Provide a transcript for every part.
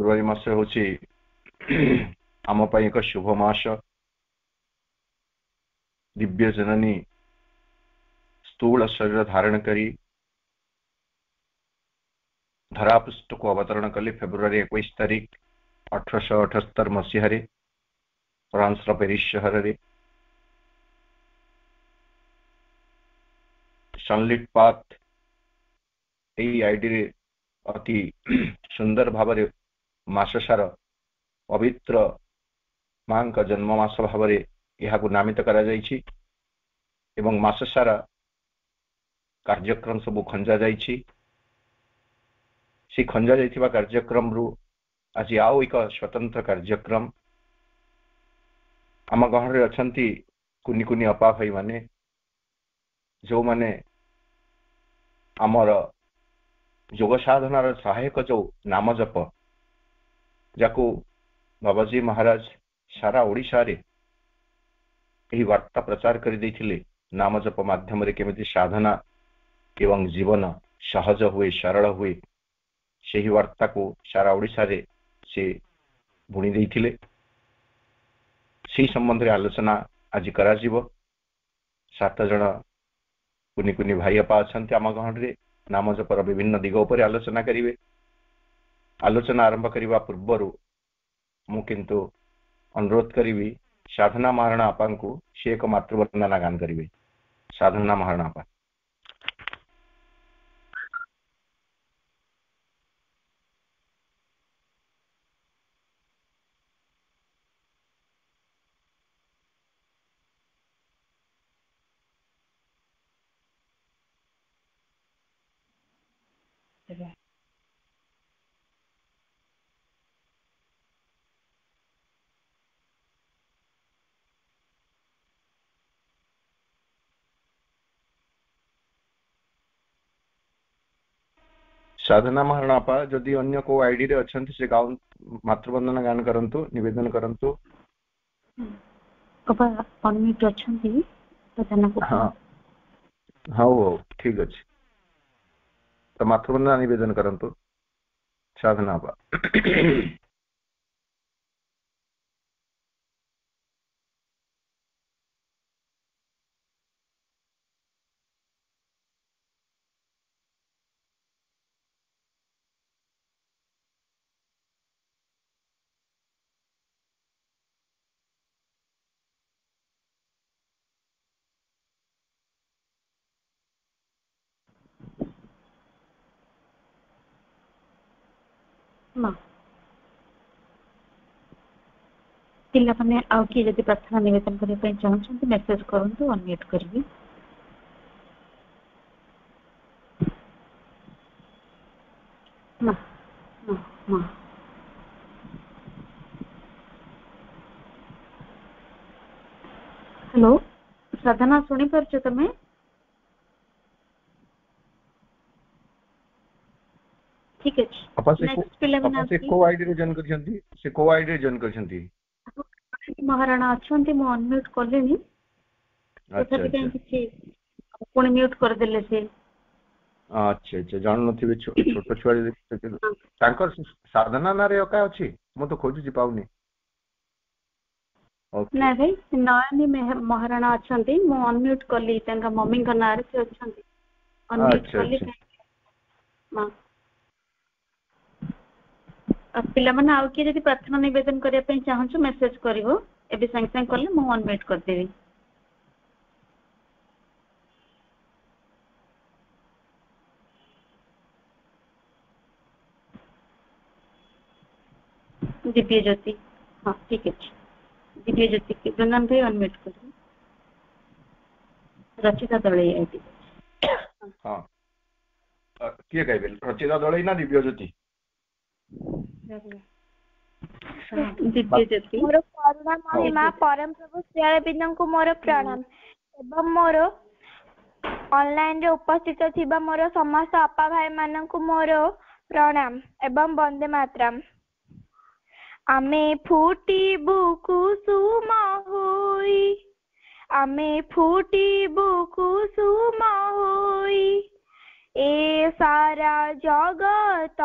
February मास होची आम पई एक शुभ मास। दिव्य जननी स्थूल शरीर धारण करी धरापृष्ठ को अवतरण कले फेब्रुआरी 21 तारीख 1878 मसीह फ्रांस पेरिस शहर रे सनलिट पाथ आईडी रे अति सुंदर भाव माससार पवित्र मां का जन्ममास भाव यह नामित करा जायछि एवं माससारा कार्यक्रम सब खंजा जायछि। से खंजा जायथिबा कार्यक्रम रु आज आउ एक स्वतंत्र कार्यक्रम आम गहन अच्छा कुनी कुनी अपा भाई माने जो माने आमर योग साधनार सहायक जो नाम जप जाको बाबाजी महाराज सारा ओडिशा रे यही वार्ता प्रचार कर देथिले नाम जप माध्यम रे केमिति साधना एवं जीवन सहज हुए सरल हुए से वार्ता को सारा ओडिशा रे से बुणी देथिले। से संबंध रे आलोचना आज करा जीवो। 7 जन कुनी कुनी भाई अपा अछंती आम गहन रे नाम जपर विभिन्न दिग उपर आलोचना करिवे। आलोचना आरंभ करबा पूर्व मु किंतु अनुरोध करी साधना महाराणा आपा को से एक मातृवंदना गान करेंगे। साधना महाराणा आपा। साधना महाराणा आपा जदि अन्य को आईडी रे अछंती से गाउन मातृवंदना गान करंतु निवेदन करंतु। अपा अनम्यूट अछंती साधना को। हां हां ठीक अछि तो मातृवंदना निवेदन करंतु साधना आपा। पिलाने आउ किए जदि प्रार्थना निवेदन करने चाहते मेसेज करूँ अनम्यूट करी। हेलो साधना शुणी पार्छ तमें? ठीक है। को आईडी रे जॉइन करछंती से को आईडी रे जॉइन करछंती महाराणा अछंती मो अनम्यूट करलेनी तथापि काई किछि पुणी म्यूट कर देले से। अच्छा अच्छा जान नथिबे छोट छुआ तांकर साधना ना रे का अछि मो तो खोजु पाउनी। ना भाई नयनी महाराणा अछंती मो अनम्यूट करली तांका मम्मी का नाम से अछंती अनम्यूट करली। मां पिला माने आउ के जदि प्रार्थना निवेदन करिया पे चाहछु मेसेज करिवो एबे संग संग करले मो अनम्यूट कर देबी। दिव्य ज्योति हां ठीक है। दिव्य ज्योति के गंगन भाई अनम्यूट करिए। रचिता दळे आईडी। हां के कहबे रचिता दळे ना दिव्य ज्योति? दिव्य ज्योति। मोर करुणा महिमा परम प्रभु श्री बिंदु को मोर प्रणाम एवं मोर ऑनलाइन रे उपस्थित थिबा मोर समस्त अपा भाई मानन को मोर प्रणाम एवं वंदे मातरम। आमे फूटिबु कुसुम होई आमे फूटिबु कुसुम होई ए सारा जगत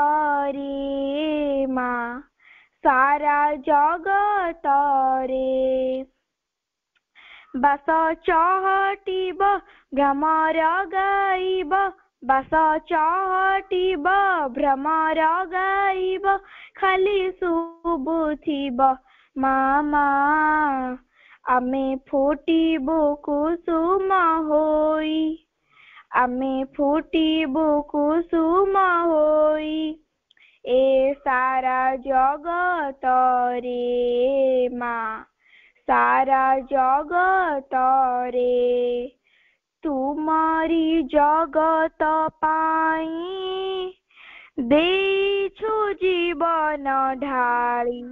रे माँ सारा जगतरे बास चहटिब भ्रमर गाइब बास चहटिब भ्रमर गाइब खाली शुभुथिब मामा आमे फुटिबु कुसुम होई आमे फुटिबु कुसुम होई ए सारा जगतरे माँ सारा जगतरे तुमरी जगत पाई देइछु जीवन ढाली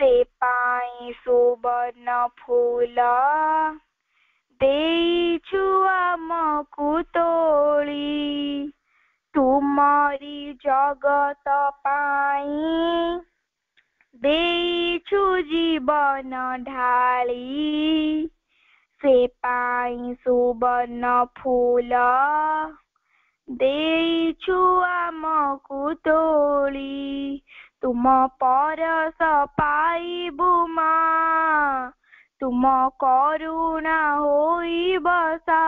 से पाई सुवर्ण फूल देइछु आमकु तोली तुमरी जगत पाई देइछु जीवन ढाली से पाई सुवर्ण फूल देइछु आमकु तोली तुम परस पाइबु माँ तुम करुणा होइब सा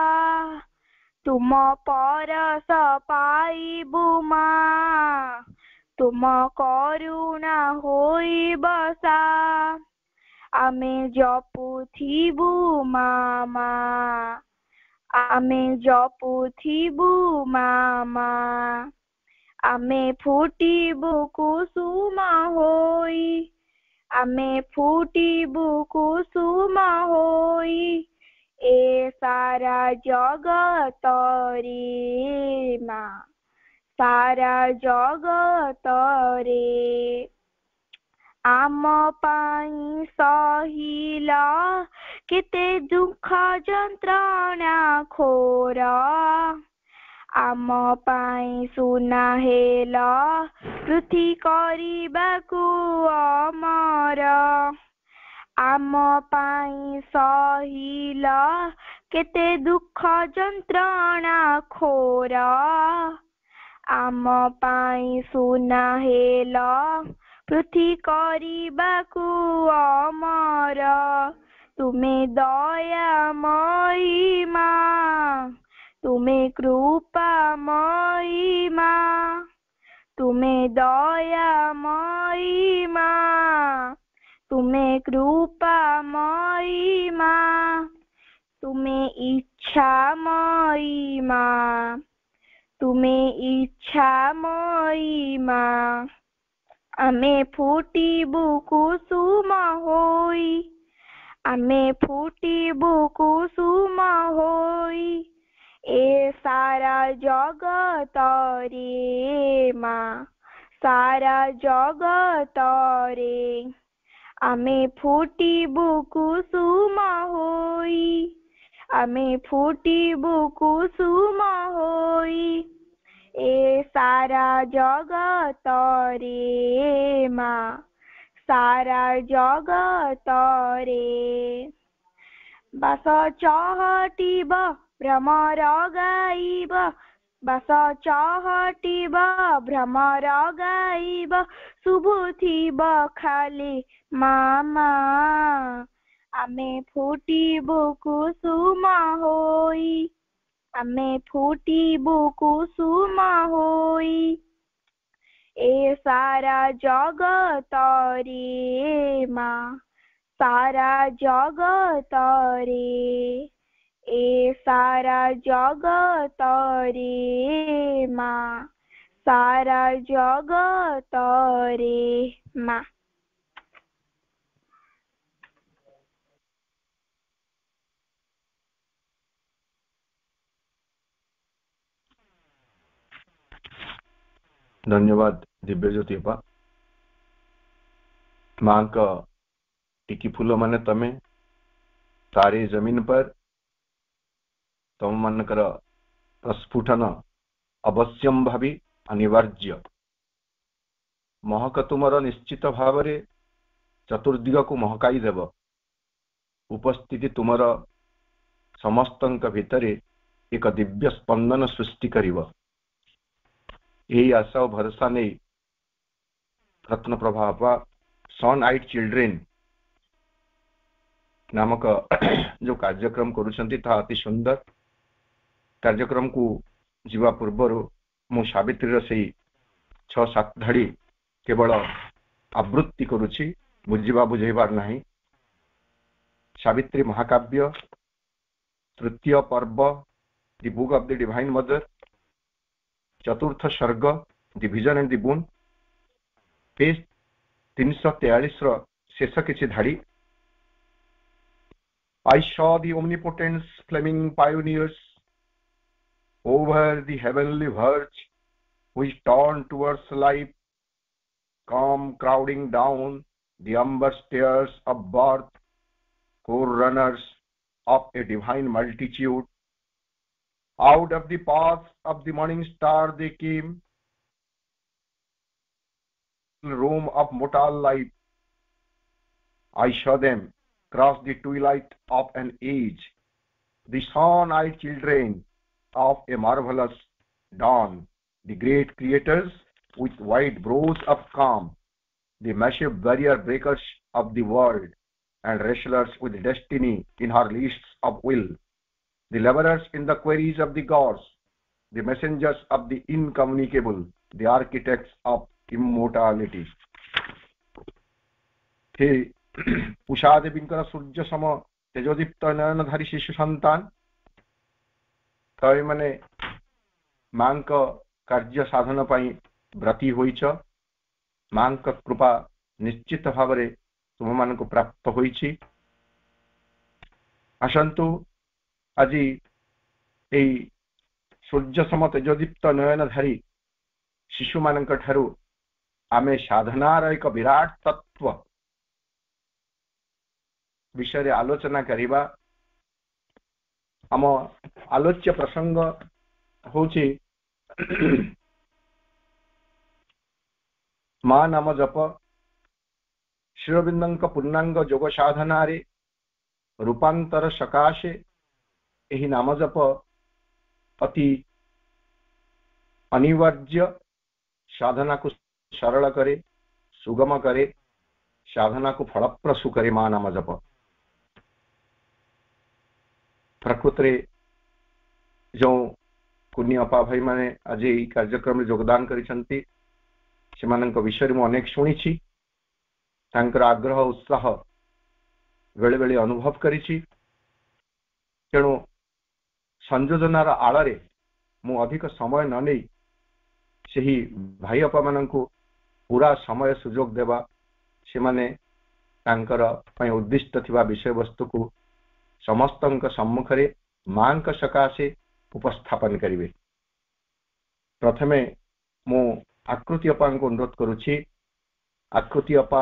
तुम परस पाइबु माँ तुम करुणा होइब सा आमे जपुथिबु मामा आमे जपुथिबु मामा आमे फुटिबु कुसुम होई आमे फुटिबु कुसुम होई ए सारा जगतरे माँ सारा जगतरे आम पाई सहिल केते दुख जंत्रणा खोर आम पाई सुना हेल पृथ्वी करिबाकु अमर आम पाई सहिल केते दुख जंत्रणा खोर आम पाई सुना हेल पृथ्वी करिबाकु अमर तुमे दयामयी माँ तुमे कृपामयी माँ तुमे दयामयी माँ तुमे कृपामयी माँ तुमे इच्छामयी माँ तुमे इच्छामयी माँ आमे फुटिबु कुसुम होई आमे फुटिबु कुसुम होई ए सारा जगतरे माँ सारा जगतरे आमे फुटिबु कुसुम होई आमे फुटिबु कुसुम होई ए सारा जगतरे माँ सारा जगतरे बास चहटिब भ्रमर गाइब बास चहटिब भ्रमर गाइब शुभुथिब खाली मामा आमे फुटिबु कुसुम होई आमे फुटिबु कुसुम होई ए सारा जगतरे माँ सारा जगतरे ए सारा जगतरे माँ सारा जगतरे माँ धन्यवाद दिव्यज्योति अपा माँ का टिकी फूल माने तमें सारे जमीन पर तम मानकर प्रस्फुटन अवश्यम भावी अनिवार्य महक तुमर निश्चित भाव चतुर्दिग को महकाई देव उपस्थिति तुमर समस्तंक भितरे एक दिव्य स्पंदन सृष्टि करिव यही आशा और भरोसा नहीं रत्नप्रभा अपा सन आइट चिल्ड्रेन नामक जो कार्यक्रम करुछंती ता अति सुंदर कार्यक्रम को जीवा पूर्वर मु सावित्री से 6-7 धाड़ी केवल आवृत्ति करुछि बुझिबा बुझेबार नहीं। सावित्री महाकाव्य तृतीय पर्व the book of the divine mother चतुर्थ सर्ग the vision and the boon page 343 रो शेष किछि धाड़ी I saw the omnipotent flaming pioneers over the heavenly verge which turned towards life come crowding down the umber stairs of birth forerunners of a divine multitude. Out of the path of the morning star they came, in the room of mortal life. I saw them cross the twilight of an age, the sun-eyed children of a marvelous dawn, the great creators with wide brows of calm, the massive barrier breakers of the world, and wrestlers with destiny in her lists of will, the laborers in the quarries of the gods, the messengers of the incommunicable, the architects of immortality. हे उषा देवींकर सूर्य सम तेजोदीप्त नयनधारी शिशु संतान तय माने मां कार्य साधन पाई व्रती होइछ। मां कृपा निश्चित भाव में तुम मान को प्राप्त होइछि। आसंतु आज ए सूर्य सम तेजोदीप्त नयनधारी शिशु मानक ठारू आमे साधनार एक विराट तत्व विषय आलोचना करिबा। आम आलोच्य प्रसंग होछि मां नाम जप श्री अरविंदଙ୍କ पूर्णांग योग साधना रे रूपांतर सकाशे एही नाम जप अति अनिवार्य साधना को सरल करे सुगम करे साधना को फलप्रसू करे। मां नाम जप प्रकृति जो कुनी अपा भाई माने आज ये कार्यक्रम में योगदान करिसंती सेमानक विषय मु अनेक शुणिछि। तांकर आग्रह उत्साह बेले बेले अनुभव करिछि। तेणु संयोजनार आଳରେ मु अधिक समय न नहीं सही भाई अपा मानकु पूरा समय सुजोग देवा से माने तांकर पय उद्दिष्ट थिबा विषय वस्तु को समस्तंक सम्मुख रे मांक सकाशे उपस्थापन करिवे। प्रथमे मु आकृति अपा को अनुरोध करुछि आकृति अपा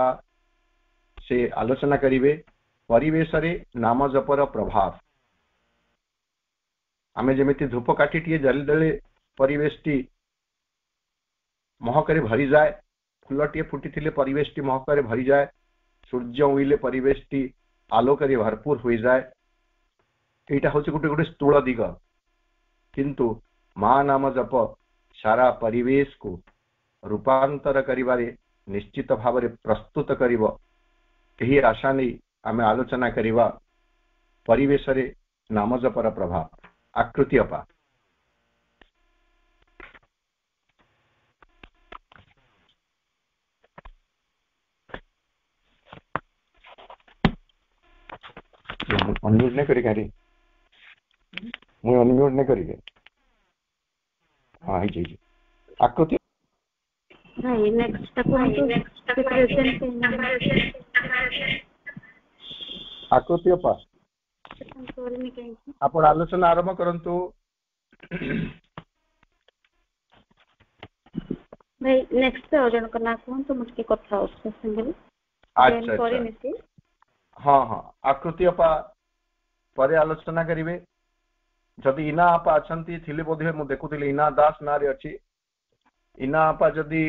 से आलोचना करिवे परिवेश रे नाम जपर प्रभाव। आमे जेमिति धूप काठीटिए जलिदेले परिवेशटी महकरे भरी जाए फुलटिए फुटिथिले परिवेशटी महकरे भरी जाए सूर्य उइले परिवेशटी आलोकरे भरपूर हो जाए। एटा होछि गोटे गोटे स्थूल दिग किंतु मां नाम जप सारा परिवेश को रूपांतर करिबारे निश्चित भाव में प्रस्तुत करिवो। एही आशा नै आमे आलोचना करिवा परिवेश रे नाम जपर प्रभाव। आकृति अपा अनम्यूट नहीं करी गाड़ी मुझे अनम्यूट नहीं करी हाँ ही आकृति नहीं नेक्स्ट आकृति अपा आप आलोचना आरंभ करंतु। भाई नेक्स्ट जन को ना कहूं मुझे कथा उसके संगे अच्छा हाँ हाँ आकृति अपा परे आलोचना करिवे। जदि इना आपा अछंती थिले बोधे मु देखुथिले इना दास नारे अछि। इना आपा जदि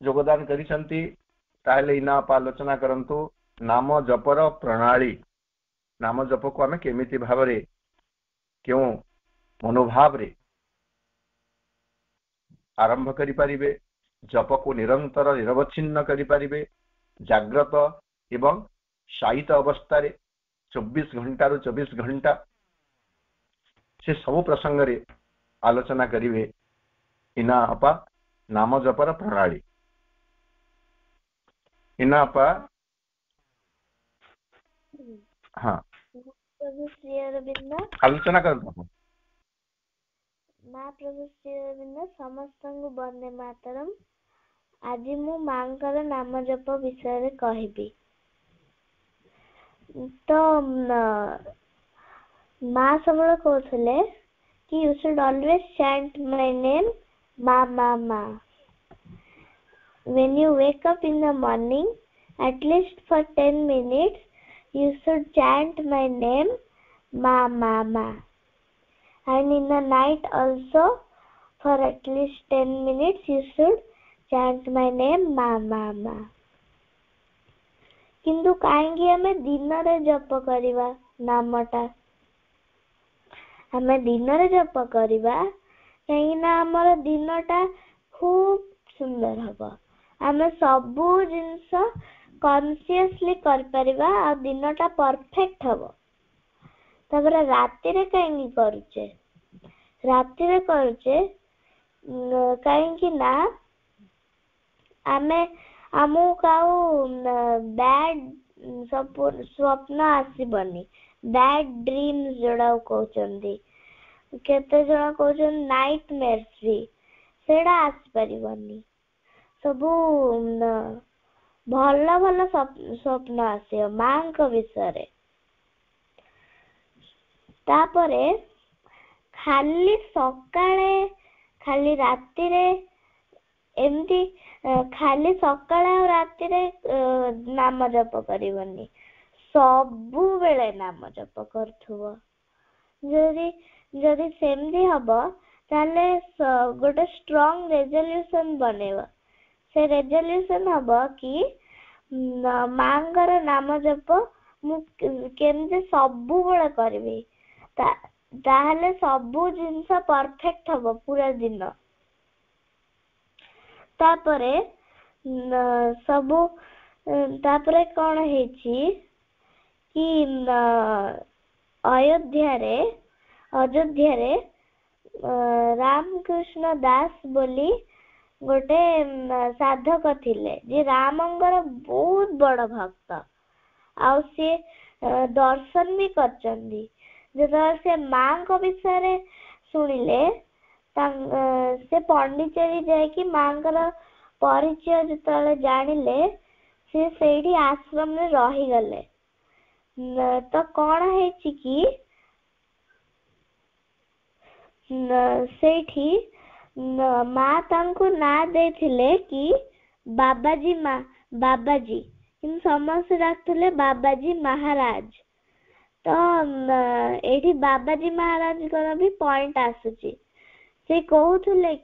योगदान करिसंती ताहले इना आपा आलोचना करंतु नाम जपर प्रणाली। नाम जप को आमे केमिति भाव रे क्यों मनोभाव रे आरंभ करि परिबे जप को निरंतर निरवच्छिन्न करें जाग्रत एवं शायित अवस्था 24 घंटा रु 24 घंटा से सब प्रसंग रे आलोचना करेंगे इना अपा नाम जपर प्रणाली इना अपा हाँ प्रभु श्री अरविंद आलोचना करता महाप्रभु श्री अरविंद समस्त वंदे मातरम। आज मु मांकर नाम जप विषय कहबी। तो माँ सब कहते कि you should always chant my name माँ माँ माँ when you wake up in the morning at least for 10 minutes you should chant my name ma ma ma, and in the night also for at least 10 minutes you should chant my name ma ma ma। किंतु काहेंगी हमें दिन रे जप करिवा नामटा हमें दिन रे जप करिवा कहीं ना हमर दिनटा खूब सुंदर हबो हमें सबू जिनस कॉन्शियसली कर परिबा आ दिनटा परफेक्ट हबो। तबरे राति रे कहीं करूचे राति रे करूचे कहीं ना आमे आमु काउ बैड स्वप्न आसीबनी बैड ड्रीम्स जोड़ा कहउचंदी केते जणा कहउचन नाइटमेयर्स भी सेडा आसी परिबनी सबू भल भल स्वप्न आसे माँ को विषय तापरे खाली सकाळे खाली राति रे एमती खाली सकाळे और राति रे नाम जप करिवनी सबु बेले नाम जप करथुव जदी जदी सेमती हबो ताले गोटे स्ट्रांग रेजोल्यूशन बनेवा से रेजोल्यूशन हबो कि मांगर नाम जप मु केमते सबु बेले करबी ताहले सबु जिंस परफेक्ट हबो पूरा दिन। तापरे सबु तापरे कोन हेची कि अयोध्या रे रामकृष्ण दास बोली गोटे साधक थिले जे रामंगर बहुत बड़ भक्त आ से दर्शन भी करचंदी जब से माँ को विषय सुनिले से पंडिचेरी जाए कि माँ परिचय जो जानिले से सेठी आश्रम में रही गले। तो कौन है कि सेठी माँ तांको ना देथिले कि बाबाजी माँ बाबाजी इन समस्त डाकथुले बाबाजी महाराज। तो एठी बाबाजी महाराज को भी पॉइंट आसुची से कहउथुले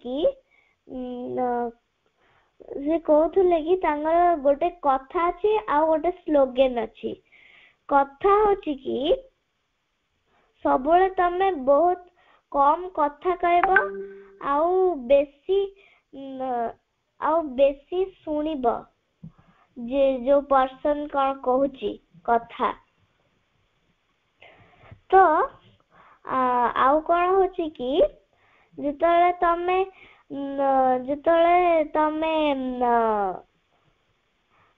कि तांगर गोटे कथा अछि आ गोटे स्लोगन अछि। कथा होची कि सबले तमे बहुत कम कथा कहबो आउ बेसी सुनिबो जे जो पर्सन कोन कहूची कथा। तो आउ कोन होची कि जितले तमे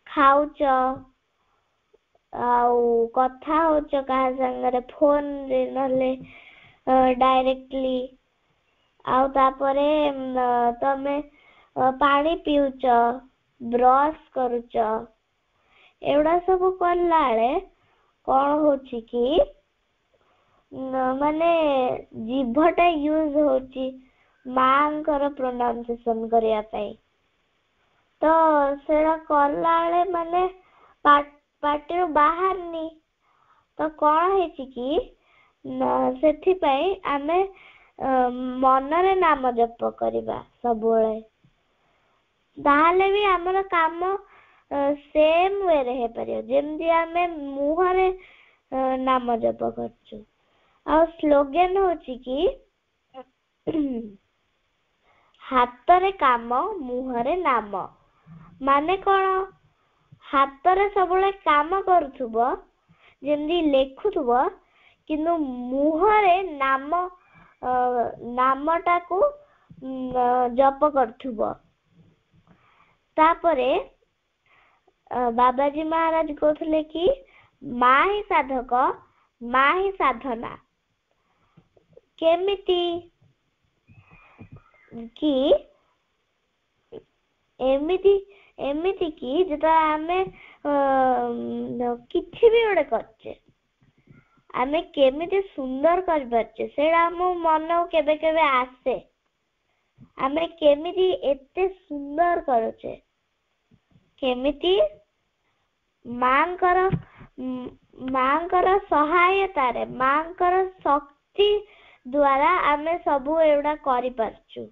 खाउच आउ कथा होच कहा संगरे फोन रे नले डायरेक्टली आउ तापरे तमे पानी पिउच ब्रश करूच एवडा सब करलाळे कोन होची कि माने जीभटा यूज होची मांकर प्रोनाउंसिएशन करिया पई। तो सेडा करलाळे माने पाटिरो बाहर नी तो कोन हेची कि सेथि पई आमे मनरे नाम जप करिबा सबुळे ताहले भी हमर काम सेम वे रे हे परियो जेमदी आमे मुहरे नाम जप करछु। आ स्लोगन होची कि ହାତରେ କାମ ମୁହଁରେ ନାମ। ମାନେ କଣ? ହାତରେ ସବୁବେଳେ କାମ କରୁଥିବ, ଯେମିତି ଲେଖୁଥିବ, କିନ୍ତୁ ମୁହଁରେ ନାମଟାକୁ ଜପ କରୁଥିବ। ତାପରେ ବାବାଜୀ ମହାରାଜ କହୁଥିଲେ କି ମା ହିଁ ସାଧକ, ମା ହିଁ ସାଧନା। କେମିତି କି ଏମିତି କି ଯେତେବେଳେ ଆମେ କିଛି ବି ଗୋଟେ କରୁଛେ, ଆମେ କେମିତି ସୁନ୍ଦର କରିପାରୁଛେ ସେଇଟା ଆମ ମନକୁ କେବେ କେବେ ଆସେ। ଆମେ କେମିତି ଏତେ ସୁନ୍ଦର କରୁଛେ, କେମିତି ମାଙ୍କର ସହାୟତାରେ, ମାଙ୍କର ଶକ୍ତି ଦ୍ୱାରା ଆମେ ସବୁ ଏଗୁଡା କରିପାରୁଛୁ।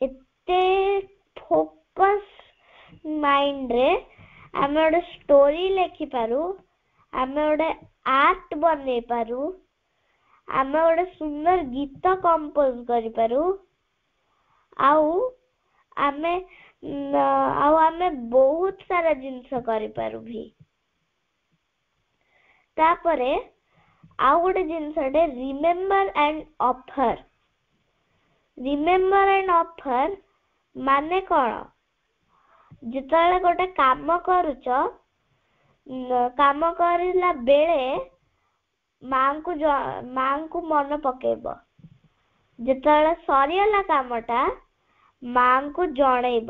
ଏତେ ଫୋକସ ମାଇଣ୍ଡରେ ଆମେ ଗୋଟେ ଷ୍ଟୋରି ଲେଖିପାରୁ, ଆମେ ଗୋଟେ ଆର୍ଟ ବନେଇ ପାରୁ, ଆମେ ଗୋଟେ ସୁନ୍ଦର ଗୀତ କମ୍ପୋଜ କରିପାରୁ, ଆଉ ଆମେ ବହୁତ ସାରା ଜିନିଷ କରିପାରୁ ବି। ତାପରେ ଆଉ ଗୋଟେ ଜିନିଷଟେ, remember and offer. Remember and offer ମାନେ କଣ? ଯେତେବେଳେ ଗୋଟେ କାମ କରୁଛ, କାମ କରିଲା ବେଳେ ମାଙ୍କୁ ମନେ ପକେଇବ। ଯେତେବେଳେ ସରିଗଲା କାମଟା, ମାଙ୍କୁ ଜଣେଇବ।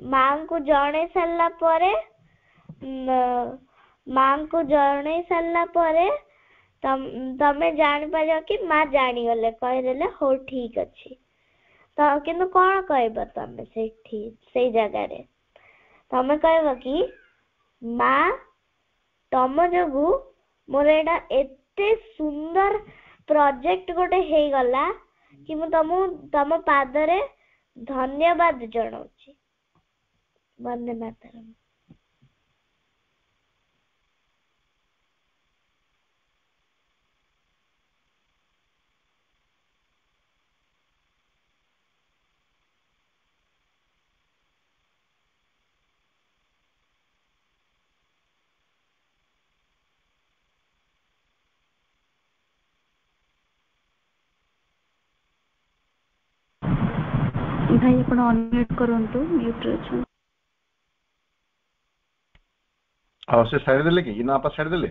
ମାଙ୍କୁ ଜଣେଇ ସାରିଲା ପରେ ତମେ ଜାଣିପାରିବ କି ମା ଜାଣିଗଲେ, କହିଦେଲେ ହଉ ଠିକ ଅଛି। ତ କିନ୍ତୁ କଣ କହିବ ତମେ ସେଇ ଜାଗାରେ? ତମେ କହିବ କି ମା ତମ ଯୋଗୁ ମୋର ଏଇଟା ଏତେ ସୁନ୍ଦର ପ୍ରୋଜେକ୍ଟ ଗୋଟେ ହେଇଗଲା କି ମୁଁ ତମ ପାଦରେ ଧନ୍ୟବାଦ ଜଣାଉଛି। ବନ୍ଦେ ମାତରମ୍। ଭାଇ ଆପଣ ଅନମ୍ୟୁଟ୍ କରନ୍ତୁ, ମ୍ୟୁଟ୍ ରେ ଅଛନ୍ତି। ଆଉ ସେ ଛାଡ଼ିଦେଲେ କି ଇନା ଆପା ଛାଡ଼ିଦେଲେ?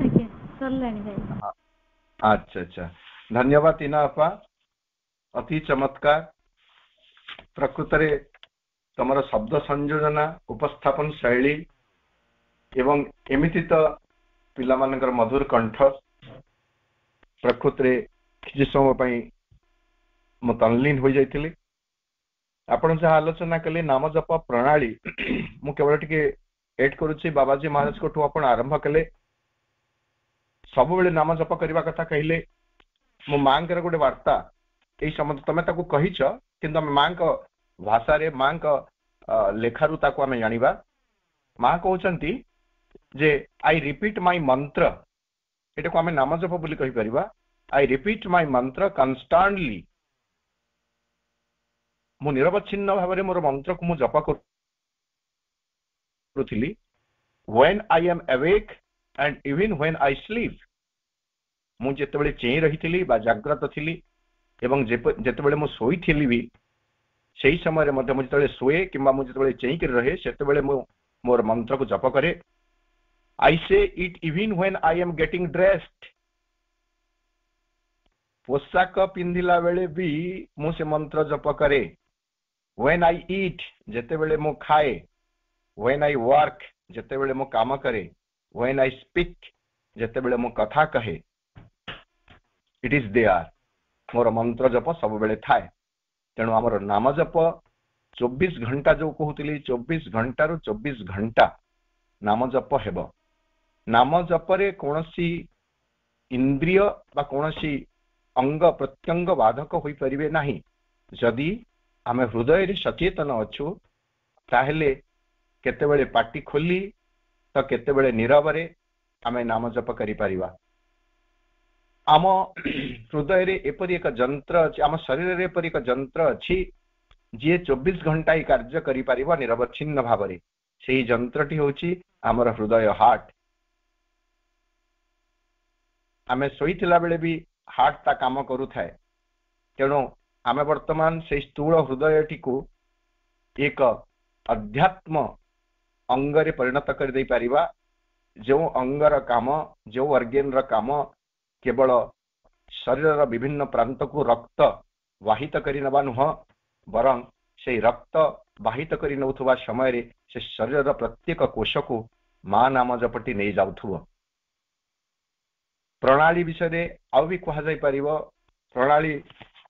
ଆଜ୍ଞା ସରିଲାଣି ଭାଇ। ଆଚ୍ଛା ଆଚ୍ଛା, ଧନ୍ୟବାଦ ଇନା ଆପା, ଅତି ଚମତ୍କାର। ପ୍ରକୃତରେ ତମର ଶବ୍ଦ ସଂଯୋଜନା, ଉପସ୍ଥାପନ ଶୈଳୀ ଏବଂ ଏମିତି ତ ପିଲାମାନଙ୍କର ମଧୁର କଣ୍ଠ, ପ୍ରକୃତରେ କିଛି ସମୟ ପାଇଁ ମୁଁ ତଲ୍ଲୀନ ହୋଇଯାଇଥିଲି। ଆପଣ ଯାହା ଆଲୋଚନା କଲେ ନାମ ଜପ ପ୍ରଣାଳୀ, ମୁଁ କେବଳ ଟିକେ ଏଡ୍ କରୁଛି। ବାବାଜୀ ମହାରାଜଙ୍କଠୁ ଆପଣ ଆରମ୍ଭ କଲେ, ସବୁବେଳେ ନାମ ଜପ କରିବା କଥା କହିଲେ। ମୋ ମାଙ୍କର ଗୋଟେ ବାର୍ତ୍ତା ଏଇ ସମୟ ତମେ ତାକୁ କହିଛ, କିନ୍ତୁ ଆମେ ମାଙ୍କ ଭାଷାରେ, ମାଙ୍କ ଲେଖାରୁ ତାକୁ ଆମେ ଜାଣିବା। ମା କହୁଛନ୍ତି ଯେ ଆଇ ରିପିଟ୍ ମାଇ ମନ୍ତ୍ର, ଏଟାକୁ ଆମେ ନାମ ଜପ ବୋଲି କହିପାରିବା। ଆଇ ରିପିଟ୍ ମାଇ ମନ୍ତ୍ର କନଷ୍ଟାଣ୍ଟଲି। ମୁଁ ନିରବଚ୍ଛିନ୍ନ ଭାବରେ ମୋର ମନ୍ତ୍ରକୁ ମୁଁ ଜପ କରୁଥିଲି। when I am awake and even when I sleep, ମୁଁ ଯେତେବେଳେ ଚେଇଁ ରହିଥିଲି ବା ଜାଗ୍ରତ ଥିଲି ଏବଂ ଯେତେବେଳେ ମୁଁ ଶୋଇଥିଲି ବି, ସେହି ସମୟରେ ମଧ୍ୟ ମୁଁ ଯେତେବେଳେ ଶୋଏ କିମ୍ବା ମୁଁ ଯେତେବେଳେ ଚେଇଁକରି ରହେ, ସେତେବେଳେ ମୁଁ ମୋର ମନ୍ତ୍ରକୁ ଜପ କରେ। I say it even when I am getting dressed, ପୋଷାକ ପିନ୍ଧିଲା ବେଳେ ବି ମୁଁ ସେ ମନ୍ତ୍ର ଜପ କରେ। when I eat, ଯେତେବେଳେ ମୁଁ ଖାଏ। when I work, ଯେତେବେଳେ ମୁଁ କାମ କରେ। when I speak, ଯେତେବେଳେ ମୁଁ କଥା କହେ। it is there, ମୋର ମନ୍ତ୍ର ଜପ ସବୁବେଳେ ଥାଏ। ତେଣୁ ଆମର ନାମ ଜପ 24 ଘଣ୍ଟା ଯୋଉ କହୁଥିଲି, 24 ଘଣ୍ଟାରୁ 24 ଘଣ୍ଟା ନାମ ଜପ ହେବ। ନାମ ଜପରେ କୌଣସି ଇନ୍ଦ୍ରିୟ ବା କୌଣସି ଅଙ୍ଗ ପ୍ରତ୍ୟଙ୍ଗ ବାଧକ ହୋଇପାରିବେ ନାହିଁ। ଯଦି ଆମେ ହୃଦୟରେ ସଚେତନ ଅଛୁ, ତାହେଲେ କେତେବେଳେ ପାଟି ଖୋଲି ତ କେତେବେଳେ ନୀରବରେ ଆମେ ନାମ ଜପ କରିପାରିବା। आम हृदय रे एपरी एक जंत्र अछि, आम शरीर रे एपरी एक जंत्र अछि जे 24 घंटा ही कार्य करि परिबा निरवच्छिन्न भावरे। सेही जंत्रटी होछि आमर हृदय, हार्ट। आमे सोईथिला बेले भी हार्ट ता काम करू थाए। तेणु आमे वर्तमान से स्थूल हृदयटी को एक अध्यात्म अंगरे परिणत कर दे परिबा। जो अंगर काम, जो ऑर्गेन रा काम केवल शरीर विभिन्न प्रांत को रक्त वाहित करि नबा नुह, बरं से रक्त वाहित करि नउथुवा समय रे से शरीर प्रत्येक कोश को मां नाम जपटी नहीं जाउथुव। प्रणाली विषय रे आउ भी कहा जाय परिबो। प्रणाली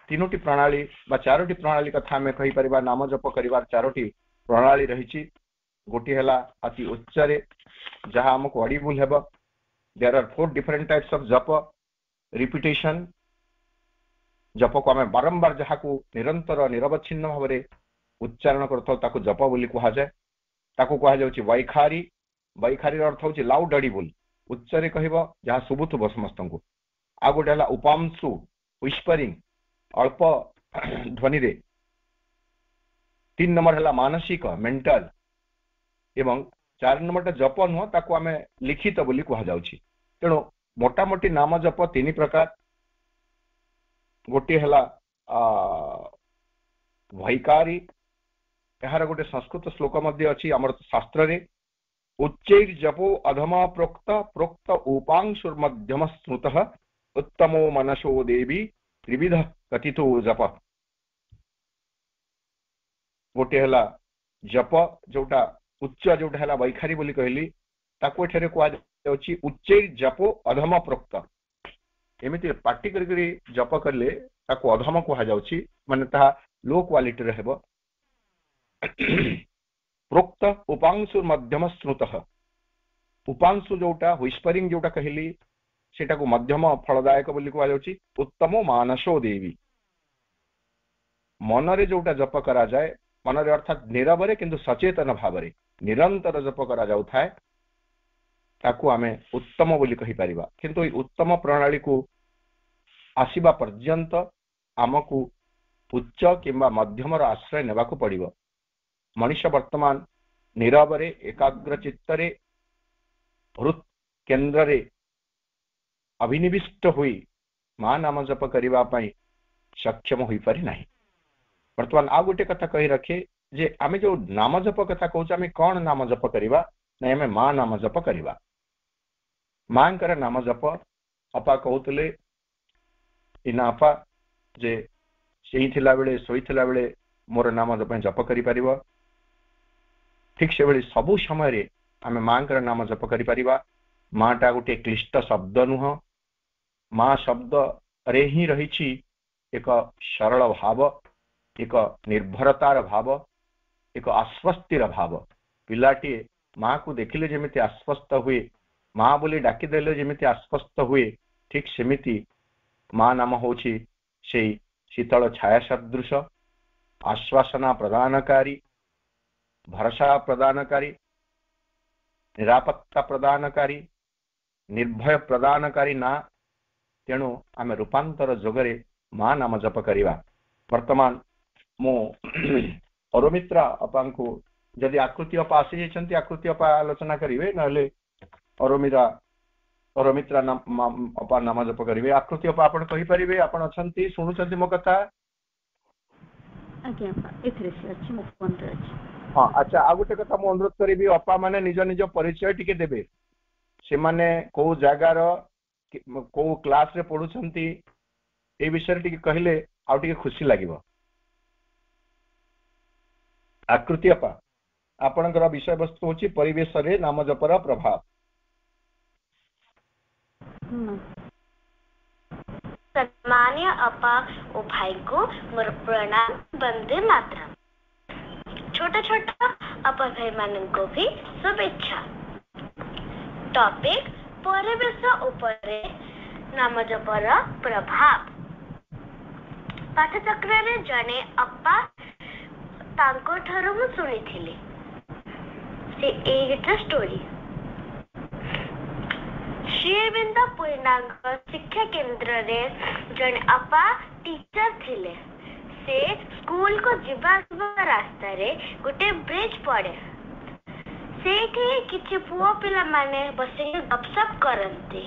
तीनोटी प्रणाली बा चारोटी प्रणाली कथा में कहि परिबा। नाम जप करिवार चारोटी प्रणाली रहिछि। गोटी हला अति उच्चरे जहां हमको ऑडिबल हेबो। There are 4 different types of जप। रिपीटेशन, जप को आम बारंबार जहा को निरंतर निरवच्छिन्न भाव में उच्चारण करथो ताको जप बोली कहा जाए। ताको कहा जाउछि वैखारी। वैखारी अर्थ होछि लाउड ऑडिबल, उच्चरे कहबो जहा सुबुथुब समस्तंको। आ गोटे हला उपांशु, व्हिस्परिंग, अल्प ध्वनि रे। 3 नंबर हला मानसिक, मेंटल। एवं 4 नंबर जप नुह ताको आमे लिखित बोली कहा जाउछि। तेणु मोटामोटी नाम जप 3 प्रकार। गोटे हला वैकारी। यार गोटे संस्कृत श्लोक मध्य अछि हमर शास्त्र रे। उच्चैर जपो अधमा प्रोक्त प्रोक्त उपांशुर मध्यम स्मृतः उत्तमो मनसो देवी त्रिविध कथितो जप। गोटे हला जप जोटा उच्च जोटा हला वैखारी बोली कहली ताको एठरे कोआ जाउछि उच्चैर जपो अधम प्रोक्त। एमिति पार्टी करी जप करले ताको अधम कहा जाउछि, माने ता लो क्वालिटी रे हेबो। प्रोक्त उपांशु मध्यम स्मृतः। उपांशु जोटा व्हिस्परिंग जोटा कहली सेटा को मध्यम फलदायक बोली कहा जाउछि। उत्तमो मानसो देवी। मनरे जोटा जप करा जाए, मनरे अर्थात नीरवरे किंतु सचेतन भावरे निरंतर जप करा जाउ थाए ताकू आमे उत्तम बोली कहि परिबा। किंतु ई उत्तम प्रणाली को आसीबा पर्यंत आमको उच्च किंबा मध्यम आश्रय नेबाकू पड़िबो। मनुष्य वर्तमान नीरवरे एकाग्र चित्तरे हृत् केंद्र रे अभिनिविष्ट हुई मां नाम जप करिबा पई सक्षम होई पारि नाही। वर्तमान आ गोटे कथा कहि रखे जे आमे जो नाम जप कथा कहूछ, आमे कौन नाम जप करिबा ना, आमे मां नाम जप करिबा। मां कर नाम जप अपा कहउतले इना अपा जे सेही थिला बेले सोई थिला बेले मोर नाम जप करि परिबो। ठीक से बेले सबु समय रे आमे मां कर नाम जप करि परिबा। मां टा गोटे क्लिष्ट शब्द नुह। मां शब्द रे ही रहिछि एक सरल भाव, एक निर्भरतार भाव, एक आश्वस्तिर भाव। पिलाटी मां को देखिले जेमिति आश्वस्त हुए, मां बोली डाकी देले जेमिति आश्वस्त हुए, ठीक सेमिति मां नाम होछि सेई शीतल छाया सदृश, आश्वासना प्रदानकारी, भरोसा प्रदानकारी, निरापत्ता प्रदानकारी, निर्भय प्रदानकारी ना। तेणु आमे रूपांतर जोगरे मां नाम जप करिवा। वर्तमान मो अरोमित्रा अपांको जदि आकृति अपा आसी जाइछन्ति आकृति अपा आलोचना करिवे, नले अरोमित्रा नाम अपा नाम जप करिवे। आकृति अपा आपण कहि परिवे, आपण अछन्ति सुनुछन्ति मो कथा? आज्ञा एथरे से अछि मो फोन रे अछि। हां अच्छा, आ गुटे कथा मो अनुरोध करिवि, अपा माने निज निज परिचय टिके देबे। से माने को जागार को क्लास रे पढुछन्ति ए विषय टिके कहिले आ टिके खुशी लागिवो। आकृति अपा आपणकर विषय वस्तु होछि परिवेश रे नाम जपर प्रभाव। सम्मान्य अपा ओ भाई को मोर प्रणाम, वंदे मातरम। छोटा छोटा अपा भाई मानन को भी शुभेच्छा। टॉपिक परिवेश उपरे नाम जपर प्रभाव। पाठचक्र रे जने अपा तांको ठारो मु सुनिथिली से एटा स्टोरी। श्री श्रीअरविंद पूर्णांग शिक्षा केन्द्र रे जने अपा टीचर थिले। से स्कूल को जीवा रास्ता रे गोटे ब्रिज पड़े। सेठी किछि पुओ पिला माने बसिक गपसप करंती।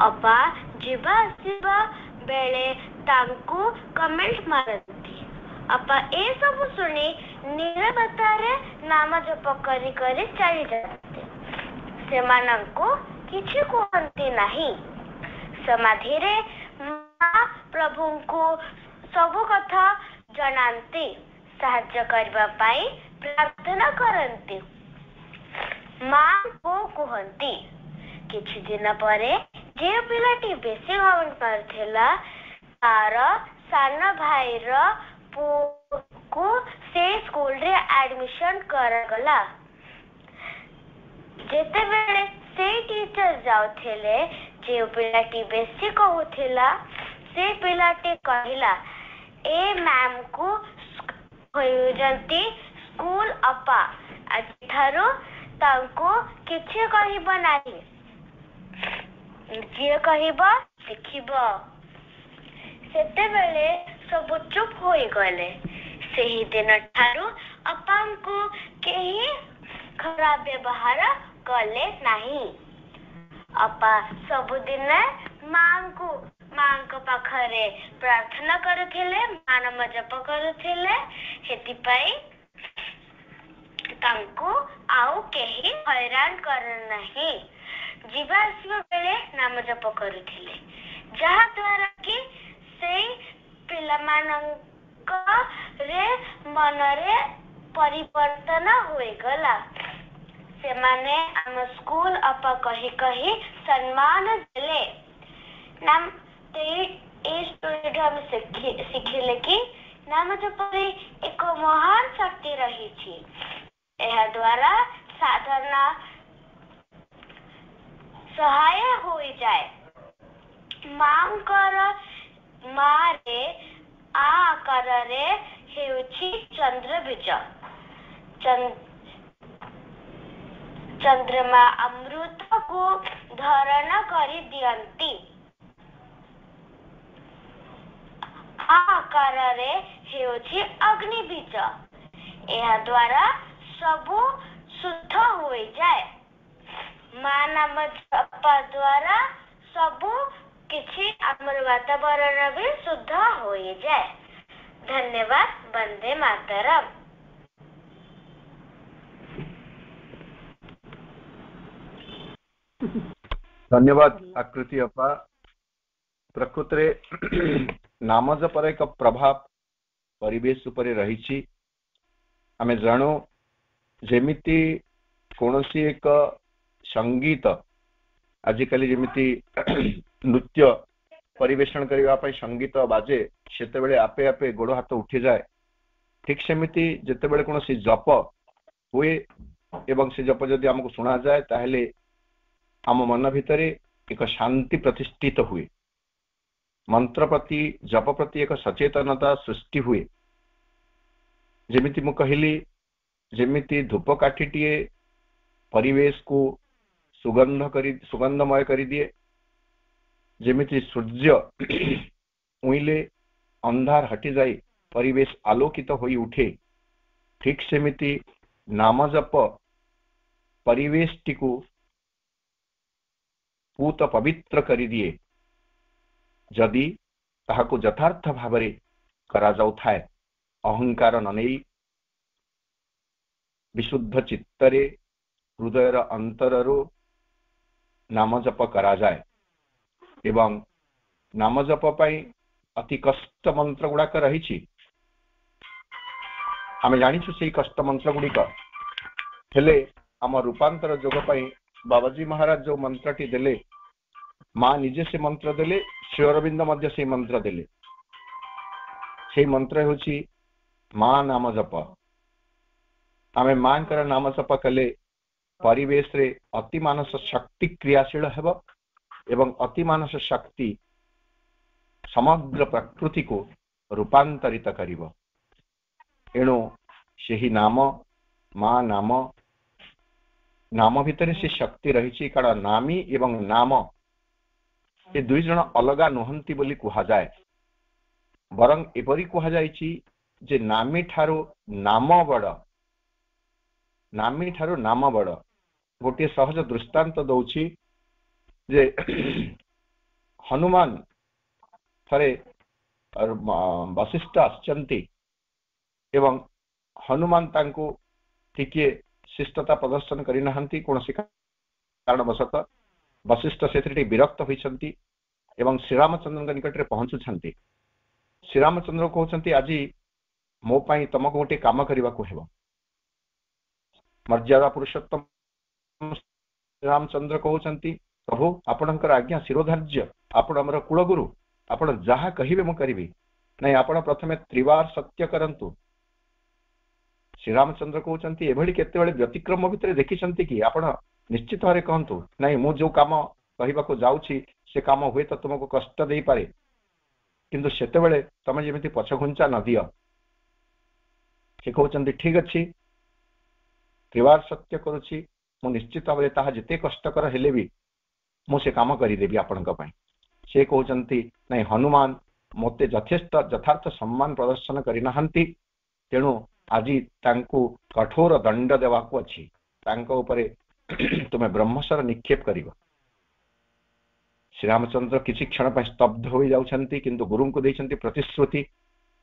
अपा जीवा आसीबा बेले तांको कमेंट मारंती। अपा ए सब सुनी निरवतारे नाम जप करी करी चली जाते। सेमानंको किछि कहंती नाही। समाधि रे मां प्रभु को सब कथा जनांती। साहाय्य करबा पाई प्रार्थना करंती। मां को कहंती किछि दिन परे जे पिलाटी बेसी घमंड करथिला तार सान भाई रो को से स्कूल रे एडमिशन करगला। जेते बेले से टीचर जाउथिले जे पिलाटी बेसी कहूथिला से पिलाटी कहिला ए मैम को होयजंती स्कूल अपा आज थारो तांको किछि कहिबा नाही। जे कहिबा देखिबा। सेते बेले सब चुप होई गले। सेही दिन ठारू अपांको केही खराब व्यवहार कले नाही। अपा सब दिन मां को पाखरे प्रार्थना करथिले नाम जप करथिले। हेति पई तांको आउ केही हैरान कर नाही। जीवा आसवा बेले नाम जप करथिले जहा द्वारा कि से पिला मानक रे मनरे परिवर्तन होई गला। से माने हम स्कूल अपा कही कही सम्मान देले। नाम ते ए स्टोरी हम सिखिले कि नाम जपरे एक महान शक्ति रही छी। एहा द्वारा साधना सहाय होई जाए। मांकर मारे आकार रे हेउछि चंद्रबीज। चंद्रमा अमृत को धारण करी दियंती। आकार रे हेउछि अग्निबीज। एहा द्वारा सबु शुद्ध होई जाए। मां नाम जप द्वारा सबु किछि हमर वातावरण भी शुद्ध होई जाए। धन्यवाद। वंदे मातरम। धन्यवाद आकृति अपा। प्रकृतरे नाम जपर एक प्रभाव परिवेश उपरे रही। आमे जानो जेमिति कोनोसी एक संगीत आजिकली जेमिति नृत्य परिवेषण करबा पई संगीत बाजे सेते बेले आपे आपे गोड़ हाथ उठी जाए। ठीक सेमिति जेते बेले कोनोसी जप हुए एवं से जप जदि हमको सुना जाए ताहेले आम मन भितरे एक शांति प्रतिष्ठित हुए। मंत्र प्रति जप प्रति एक सचेतनता सृष्टि हुए। जेमिति मु कहिली जेमिति धूपकाठीटीए परिवेश को सुगंधमय करी दिए। जेमिति सूर्य उइले अंधार हटि जाए परिवेश आलोकित होई उठे। ठीक सेमिति नाम जप परिवेश टिकु पूत पवित्र करी दिए। जदि ताहाको यथार्थ भावरे करा जाउथाए अहंकार ननेई विशुद्ध चित्तरे हृदयर अंतररो नाम जप करा जाए एवं नाम जप पाई अति कष्ट मंत्र गुड़ाक रही। आमे जानिछु सेई कष्ट मंत्र गुड़िक हेले आम रूपांतर जोग पाई बाबाजी महाराज जो मंत्रटी देले मां निजे से मंत्र देले श्री अरविंद मध्य से मंत्र देले। से मंत्र होछि मां नाम जप। आमे मां कर नाम जप कले परिवेश रे अति मानस शक्ति क्रियाशील हेब एवं अति मानस शक्ति समग्र प्रकृति को रूपांतरित करिब। एणु सेही नाम मां नाम नाम भितर से शक्ति रही कारण नामी एवं नाम ये दुई जन अलगा नुहंती बोली कहा जाए बरं एपरी कहा जायछि जे नामी ठारू नाम बड़ नामी ठारू नाम बड़ गोटे सहज दृष्टांत दौछि जे हनुमान थरे वशिष्ठ आछंती एवं हनुमान तांको टिके शिष्टता प्रदर्शन करि नहंती कोनोसी कारणवशत वशिष्ठ से विरक्त होइछंती एवं श्रीरामचंद्र निकट रे पहुंचुछंती श्रीरामचंद्र कहउछंती आज मो पई तमको गोटे काम करबा को हेबो मर्यादा पुरुषोत्तम श्रीरामचंद्र कहउछंती प्रभु आपणकर आज्ञा शिरोधार्य आपण हमर कुलगुरु आपण जहा कहिबे मो करिबी नहीं आपण प्रथमे त्रिवार सत्य करंतु श्रीरामचंद्र कहउछंती एभली केते बेले व्यतिक्रम भितर देखिछंती कि आपण निश्चित भारे कहंतु नहीं मु जो काम कहिबा को जाउछि से काम हुए तो तुमको कष्ट देई पारे किंतु सेते बेले तमे जेमिति पछघुंचा न दियो से कहउछंती ठीक अछि त्रिवार सत्य करूछि मु निश्चित भावे ताहा जते कष्टकर हेले भी मु से काम करि देबी आपनका पई से कहउछंती नहीं हनुमान मते यथेष्ट यथार्थ सम्मान प्रदर्शन करि नहंती तेणु आज तांको कठोर दंड देवाको अछि तांको उपरे तुमे ब्रह्मस्वर निक्षेप करिवो श्रीरामचंद्र किछि क्षण पर स्तब्ध हो जाउछंती किंतु गुरु को दैछंती प्रतिश्रुति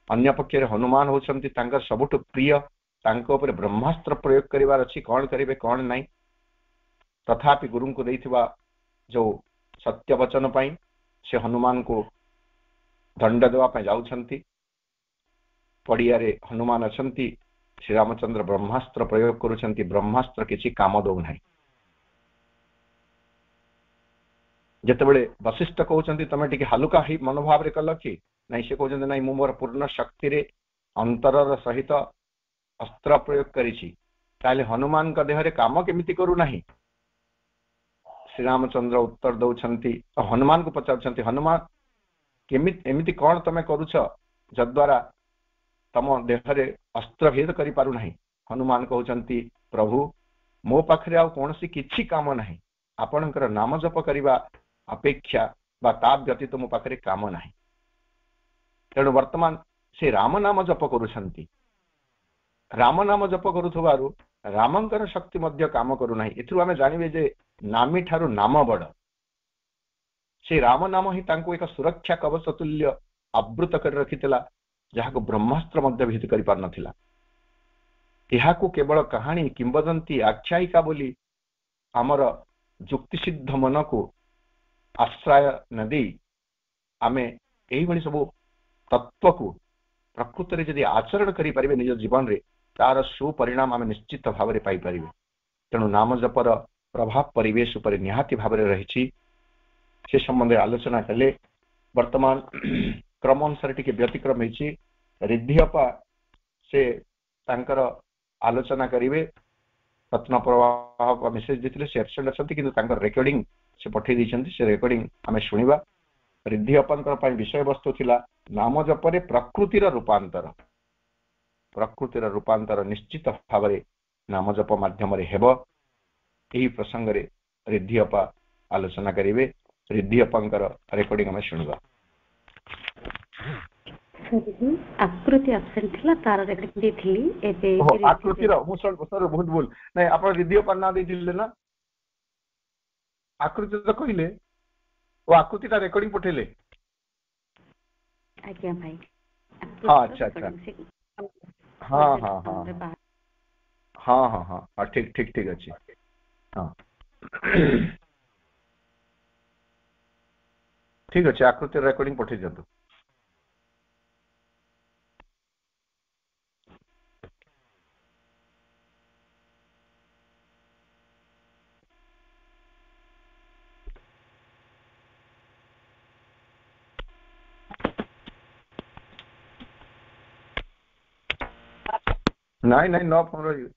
अन्य पक्षरे हनुमान होछंती तांकर सबुठ प्रिय तांको उपरे ब्रह्मास्त्र प्रयोग करिवार अछि कोन करिवे कोन नाही तथापि गुरु को दैथिबा जो सत्य वचन पई से हनुमान को दंड देवा पई जाउछंती पड़िया रे हनुमान अछंती श्रीरामचंद्र ब्रह्मास्त्र प्रयोग करुछंती ब्रह्मास्त्र किछि काम दो नाही जते बेले वशिष्ठ कहउछंती तमे टिके हलुका ही मनोभाव रे कल कि नहीं से कहउछंती नहीं मु मोर पूर्ण शक्ति रे अंतरर सहित अस्त्र प्रयोग करिछि ताले हनुमान का देह रे काम केमिति करू नाही श्रीरामचंद्र उत्तर दउछंती हनुमान को पचारछंती हनुमान केमिति एमिति कोन तमे करूछ जद्वारा तम देह रे अस्त्र भेद करि पारु नाही हनुमान कहउछंती प्रभु मो पाखरे आ कोनसी किछि काम नाही आपनकर नाम जप करिबा अपेक्षा बा ता व्यतीत मो पाखरे काम नाही तेणु वर्तमान से राम नाम जप करुछंती राम नाम जप करुथबारु रामंकर शक्ति मध्य काम करू नाही एथु आमे जानिबे जे नामी ठारू नाम बड़ से राम नाम ही तांको एक सुरक्षा कवच तुल्य आवृत कर रखितला जहाको ब्रह्मास्त्र मध्य भेद करि पार नथिला एहाको केवल कहानी किंवदंती आख्यायिका बोली आमर जुक्ति सिद्ध मन को आश्रय न दे आमे एही भली सब तत्व को प्रकृति रे यदि आचरण करि परिबे निज जीवन रे तार सुपरिणाम आमे निश्चित भाव रे पाई परिबे तेणु नाम जपर प्रभाव परिवेश पर निहाती भाव रे रहिछि से संबंध आलोचना कले वर्तमान क्रम अनुसार टिके व्यतिक्रम होइछि रिद्धिअपा से तांकर आलोचना करिवे रत्न प्रवाह मेसेज दिथिले से एब्सेंट अछंती किंतु तांकर रेकॉर्डिंग से पठै दिछंती से रेकॉर्डिंग आमे सुनिबा रिद्धिअपनकर पई विषय वस्तु थिला नाम जपरे प्रकृतिर रूपांतर निश्चित भाव रे नाम जप माध्यम रे हेबो एही प्रसंग रे रिद्धिअपा आलोचना करिवे रिद्धिअपनकर रेकॉर्डिंग आमे सुनिबा आकृति एब्सेंट थिला तार रेकॉर्डिंग देथिली एबे आकृति रो मु सर बहुत बोल नहीं आपण रिद्धिअपा ना देथिले ना आकृति तो कहिले वो आकृति ता रेकॉर्डिंग पठेले आज्ञा भाई हां अच्छा हां ठीक अछि हां ठीक अछि आकृति रेकॉर्डिंग पठे जंतु नहीं 9:15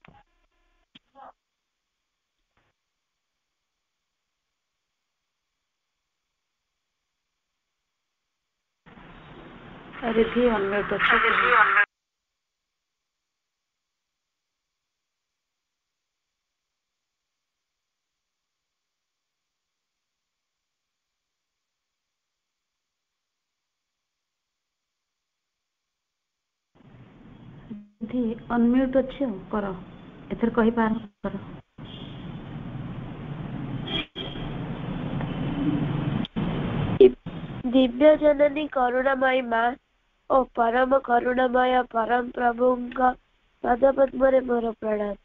रिद्धि अनम्यूट ଏଠି ଅନମ୍ୟୁଟ୍ ଅଛି ଆଉ କର ଏଥର କହିପାର କର। ଦିବ୍ୟ ଜନନୀ କରୁଣାମୟୀ ମା ଓ ପରମ କରୁଣାମୟ ପରମ ପ୍ରଭୁଙ୍କ ପାଦପଦ୍ମରେ ମୋର ପ୍ରଣାମ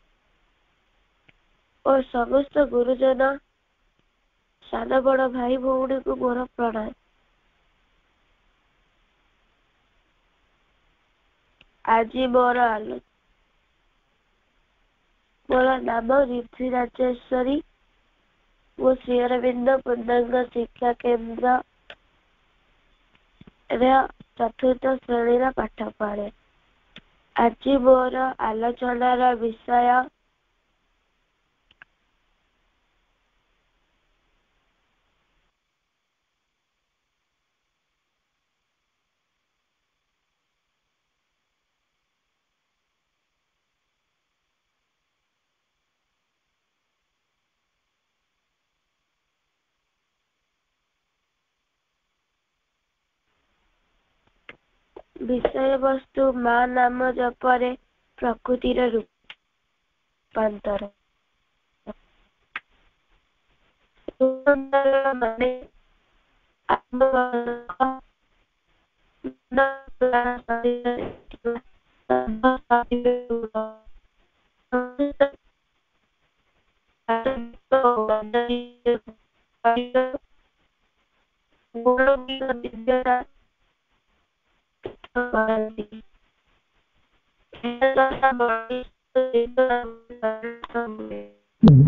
ଓ ସମସ୍ତ ଗୁରୁଜନ ସାନ ବଡ଼ ଭାଇ ଭଉଣୀଙ୍କୁ ମୋର ପ୍ରଣାମ। ଆଜି ମୋର ନାମ ରିଦ୍ଧି ରାଜେଶ୍ୱରୀ। ମୁଁ ଶ୍ରୀ ଅରବିନ୍ଦ ପୂର୍ଣ୍ଣାଙ୍ଗ ଶିକ୍ଷା କେନ୍ଦ୍ର ଚତୁର୍ଥ ଶ୍ରେଣୀର ପାଠ ପଢେ। ଆଜି ମୋର ଆଲୋଚନାର ବିଷୟ ବିଷୟବସ୍ତୁ ମା ନାମ ଜପରେ ପ୍ରକୃତିର ରୂପାନ୍ତର। ମାନେ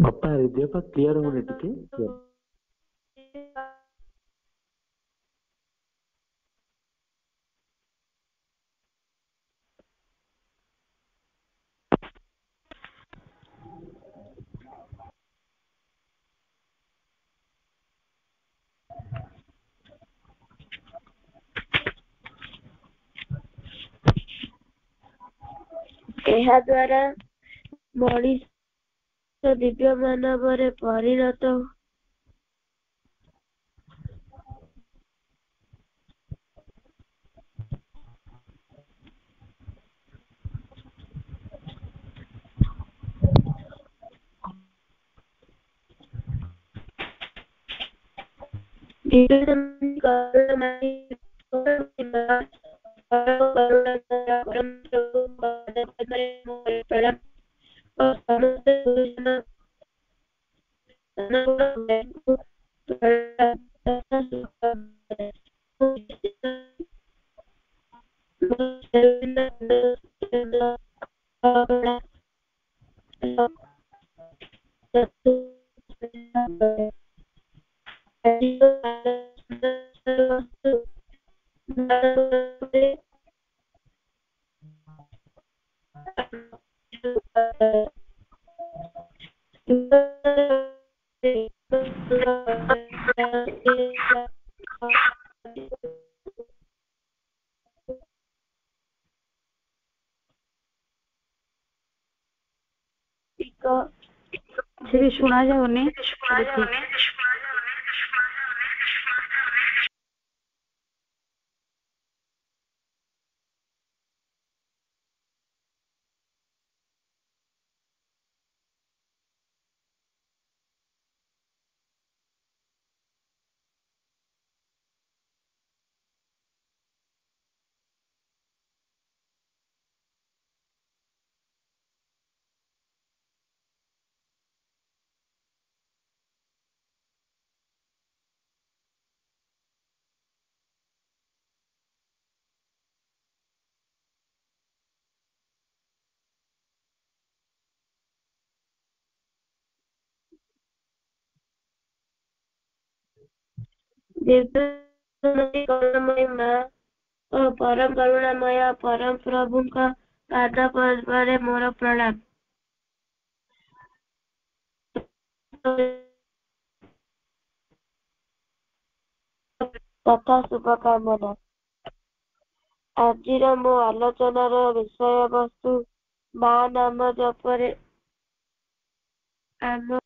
ଅପା ଦେହ ପା କ୍ଲିୟର ହଉନି ଟିକେ। ଏହା ଦ୍ୱାରା ମଣିଷ ଦିବ୍ୟ ମାନବରେ ପରିଣତ ସେଠି ଶୁଣା ଯାଉନି। କରୁଣାମୟୀ ମା ଓ ପରମ କରୁଣାମୟ ପରମ ପ୍ରଭୁଙ୍କ ପାଦ ପଦ୍ମରେ ମୋର ପ୍ରଣାମ। ତଥା ଶୁଭକାମନା। ଆଜିର ମୋ ଆଲୋଚନାର ବିଷୟବସ୍ତୁ ମା ନାମ ଜପରେ ଆମ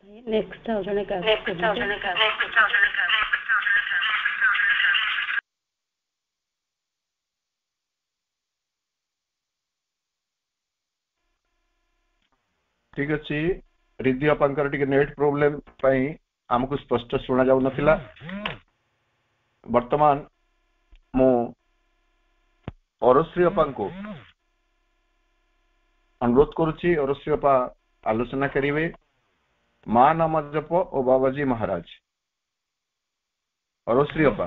नेक्स्ट जने का ठीक अच्छे रिद्धि अपांकर टिके नेट प्रॉब्लम पई हमको स्पष्ट सुना जाउ नथिला वर्तमान मो औरश्री अपा को अनुरोध करुछि औरश्री अपा आलोचना करिवे मां नाम जप और बाबाजी महाराज औरश्री अपा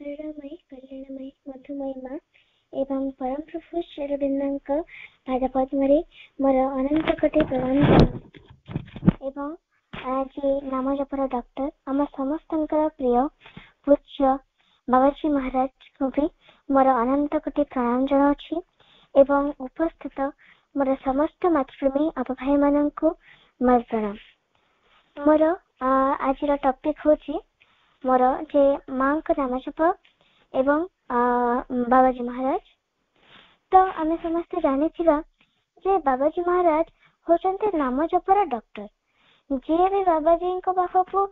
करुणामयी कल्याणमयी मधुमयी मां एवं परम प्रभु श्रीरविंदଙ୍କ पादपद्मरे मोर अनंत कोटि प्रणाम एवं आज नाम जपर डॉक्टर आम समस्तंकर प्रिय पूज्य बाबाजी महाराज को भी मोर अनंत कोटि प्रणाम जनाउछि एवं उपस्थित मोर समस्त मातृभूमि अपभाई माननको मोर प्रणाम। मोर आज टॉपिक होछि मोर जे मां को नाम जप एवं बाबाजी महाराज। तो आम समस्त जानी जे बाबाजी महाराज होचंते नाम जपर डॉक्टर जे भी बाबाजी को पाखकु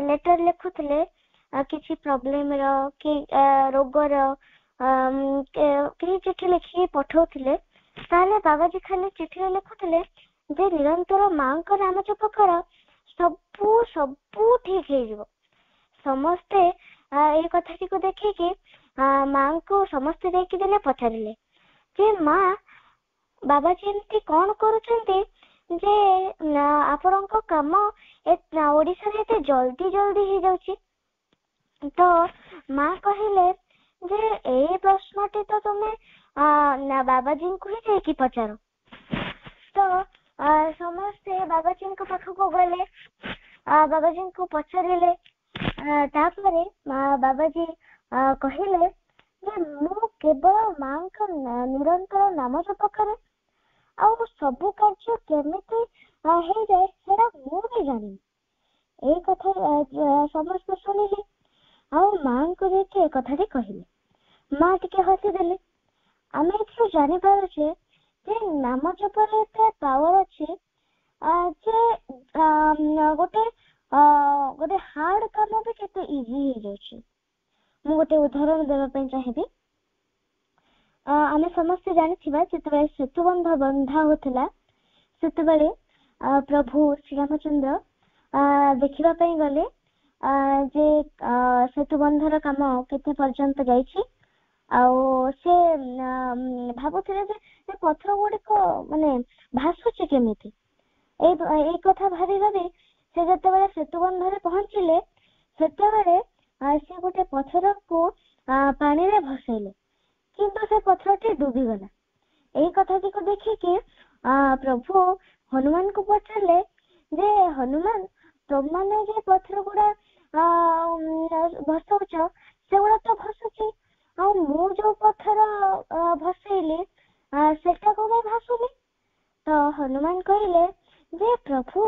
लेटर लिखुले किसी प्रॉब्लम रो कि रोग रो कि चिठी लिखि पठाउथिले ताले बाबाजी खाली चिठी लिखुले जे निरंतर मां को नाम जप कर सबू ठीक हे जिवो। समस्ते ए कथाटी को देखिए मां को समस्ते देखि देले पचारिले जे मां बाबाजी एमती कौन करुचंती जे आपनको काम ओडिसा रे एते जल्दी जल्दी हे जाउची। तो मां कहिले जे ए प्रश्नटी तो तुमे ना बाबाजी को ही जाइकी पचारो। तो समस्ते बाबाजी को पाख को गले बाबाजी को पचारिले तापरे बाबाजी कहिले जे मु केवल मां का निरंतर नाम जप करे आ सब कार्य केमिति हे जाए सेडा मु भी जानि। ए कथा समस्त सुनिले आ मां को देखे कथाटी कहिले मां टिके हसी देले। आमे एथि जानि पारो छे जे नाम जप रे एते पावर अछि जे गोटे गोटे हार्ड काम भी केते इजी हे जाउछि। मु गोटे उदाहरण देबा पई चाहिबी। आमे समस्त जानिथिबा जेतबे सेतुबंध बंधा होतला सेतबेले प्रभु श्री रामचंद्र देखिबा पई गले जे सेतुबंधर काम केते पर्यंत जाइछि आ से भाबुथिले जे पत्थर गुडी को माने भासुछि केमिति ए कथा भाबी भाबी से जेतेबेले सेतुबंधरे पहुंचिले सेतेबेले से गोटे पत्थर को पानी रे भसैले किंतु से पत्थरटी डूबी गला। ए कथाटी को देखि कि प्रभु हनुमान को पचारले जे हनुमान तुम माने जे पत्थर गुडा भसौच से गुडा तो भसुची आ मु जो पत्थर भसैली सेटा को भासुनी। तो हनुमान कहिले जे प्रभु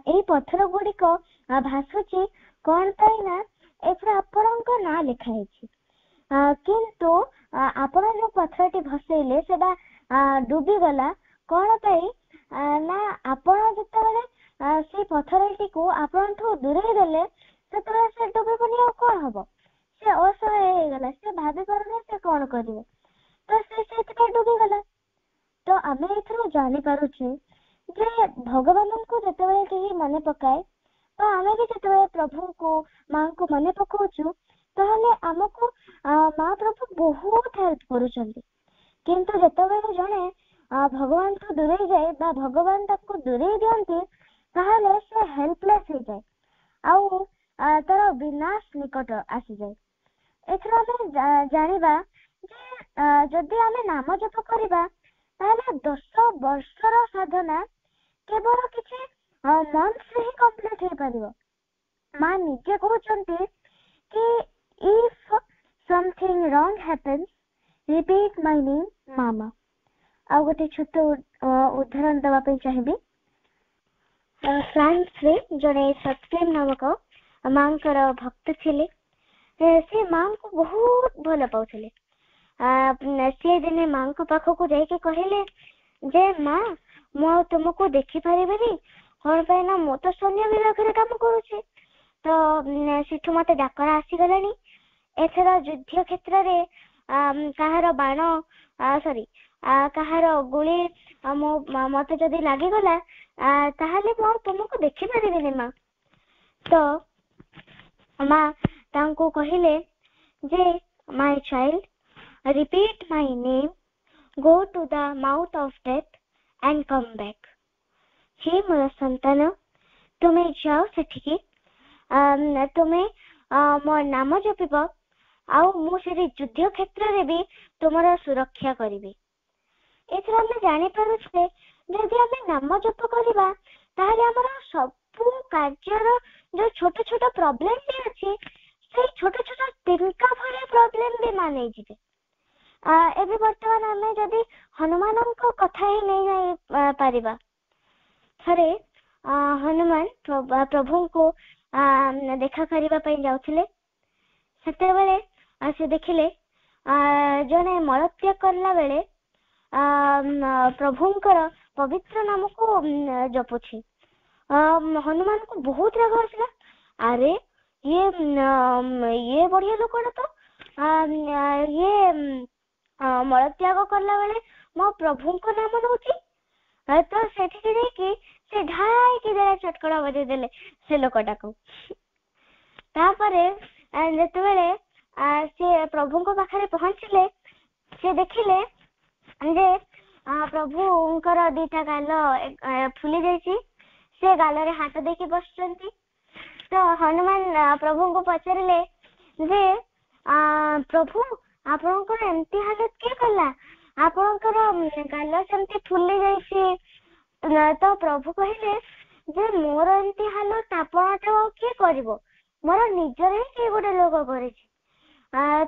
ए पत्थर गुडी को भासुची कौन पाई ना एथरा आपनका ना लिखा है किंतु आपण जो पत्थरटी भसैले सेटा डूबी गला कौन पाई ना आपण जतबेले से पत्थरटी को आपण ठो दूरे देले सेतबेले से डूबीबनी आ कोन हबो से असहाय हे गला से भाबी परने से कोन करिवे तो से सेतबे डूबी गला। तो आमे एथरो जानि पारु छे जे भगवान को जतबेले केही मने पकाए तो आमे भी जतबेले प्रभु को मां को मने पकाउछु ताहले हमको मां प्रभु बहुत हेल्प करूछंती। किंतु जतबेले जने भगवान तो दूरे जाए बा भगवान ताको दूरे दियंती ताहले से हेल्पलेस हो जाए आउ तार विनाश निकट आसी जाए। एथरा हम जानिबा जे जदि आमे नाम जप करिबा ताहले 10 वर्षर साधना केवल किछि मंथ से ही कंप्लीट हे परिबो। मां निजे कहउचंती कि if something wrong happens repeat my name mama. आ गोटे छोट उदाहरण देवा पे चाहिबी। फ्रांस रे जड़े सत्यम नामक मांकर भक्त थिले से माँ को बहुत भल पाउथिले सी दिने माँ को पाखक जाइके कहले जे माँ मु तुमको देखि पारिबेनी कौन पे ना मु तो सैन्य विभाग रे काम करूछि तो सेठु मते डाकरा आसी गलानी एथरा युद्ध क्षेत्र रे कहार बाण सॉरी कहार गुली मते जदि लागि गला ताहले मु तुमको देखि पारिबेनी माँ तो माँ तांको कहिले जे my child repeat my name go to the mouth of death and come back हे मोर संतान तुमे जाओ सेठिकी तुमे मोर नाम जपिब आउ मु से युद्ध क्षेत्र रे भी तुमर सुरक्षा करिबी एथरा हम जानि पारुछे जदि हम नाम जप करबा ताहले हमर सब कार्यर जो छोट छोट प्रॉब्लम भी अछि से छोट छोट तिनका भरे प्रॉब्लम भी माने जिवे एबे वर्तमान हमें जदि हनुमान को कथा ही नहीं जाई पारिबा थरे हनुमान प्रभु को देखा करबा पई जाउथिले सेते बेले से देखिले जने मलत्याग करला बेले प्रभुंकर पवित्र नाम को जपुछि हनुमान को बहुत राग आसला अरे ये बढ़िया लोकटा तो ये मलत्याग करला बेले मो प्रभु को नाम नउछि तो सेठी देखि से ढाई के जरा चटकड़ा बजे देले से लोकटा को तापरे जते बेले से प्रभु को पाखरे पहुंचले से देखिले जे प्रभुंकर दीटा गाल फुली जाइछि से गाल रे हाथ देके बसचंती तो हनुमान प्रभु को पचारिले जे प्रभु आपनकर एमती हालत के कला आपनकर गाल सेमती फुली जाइछि तो प्रभु कहिले जे मोर एमती हालत आपन तो के करबो मोर निजरे के गोटे लोक करिछि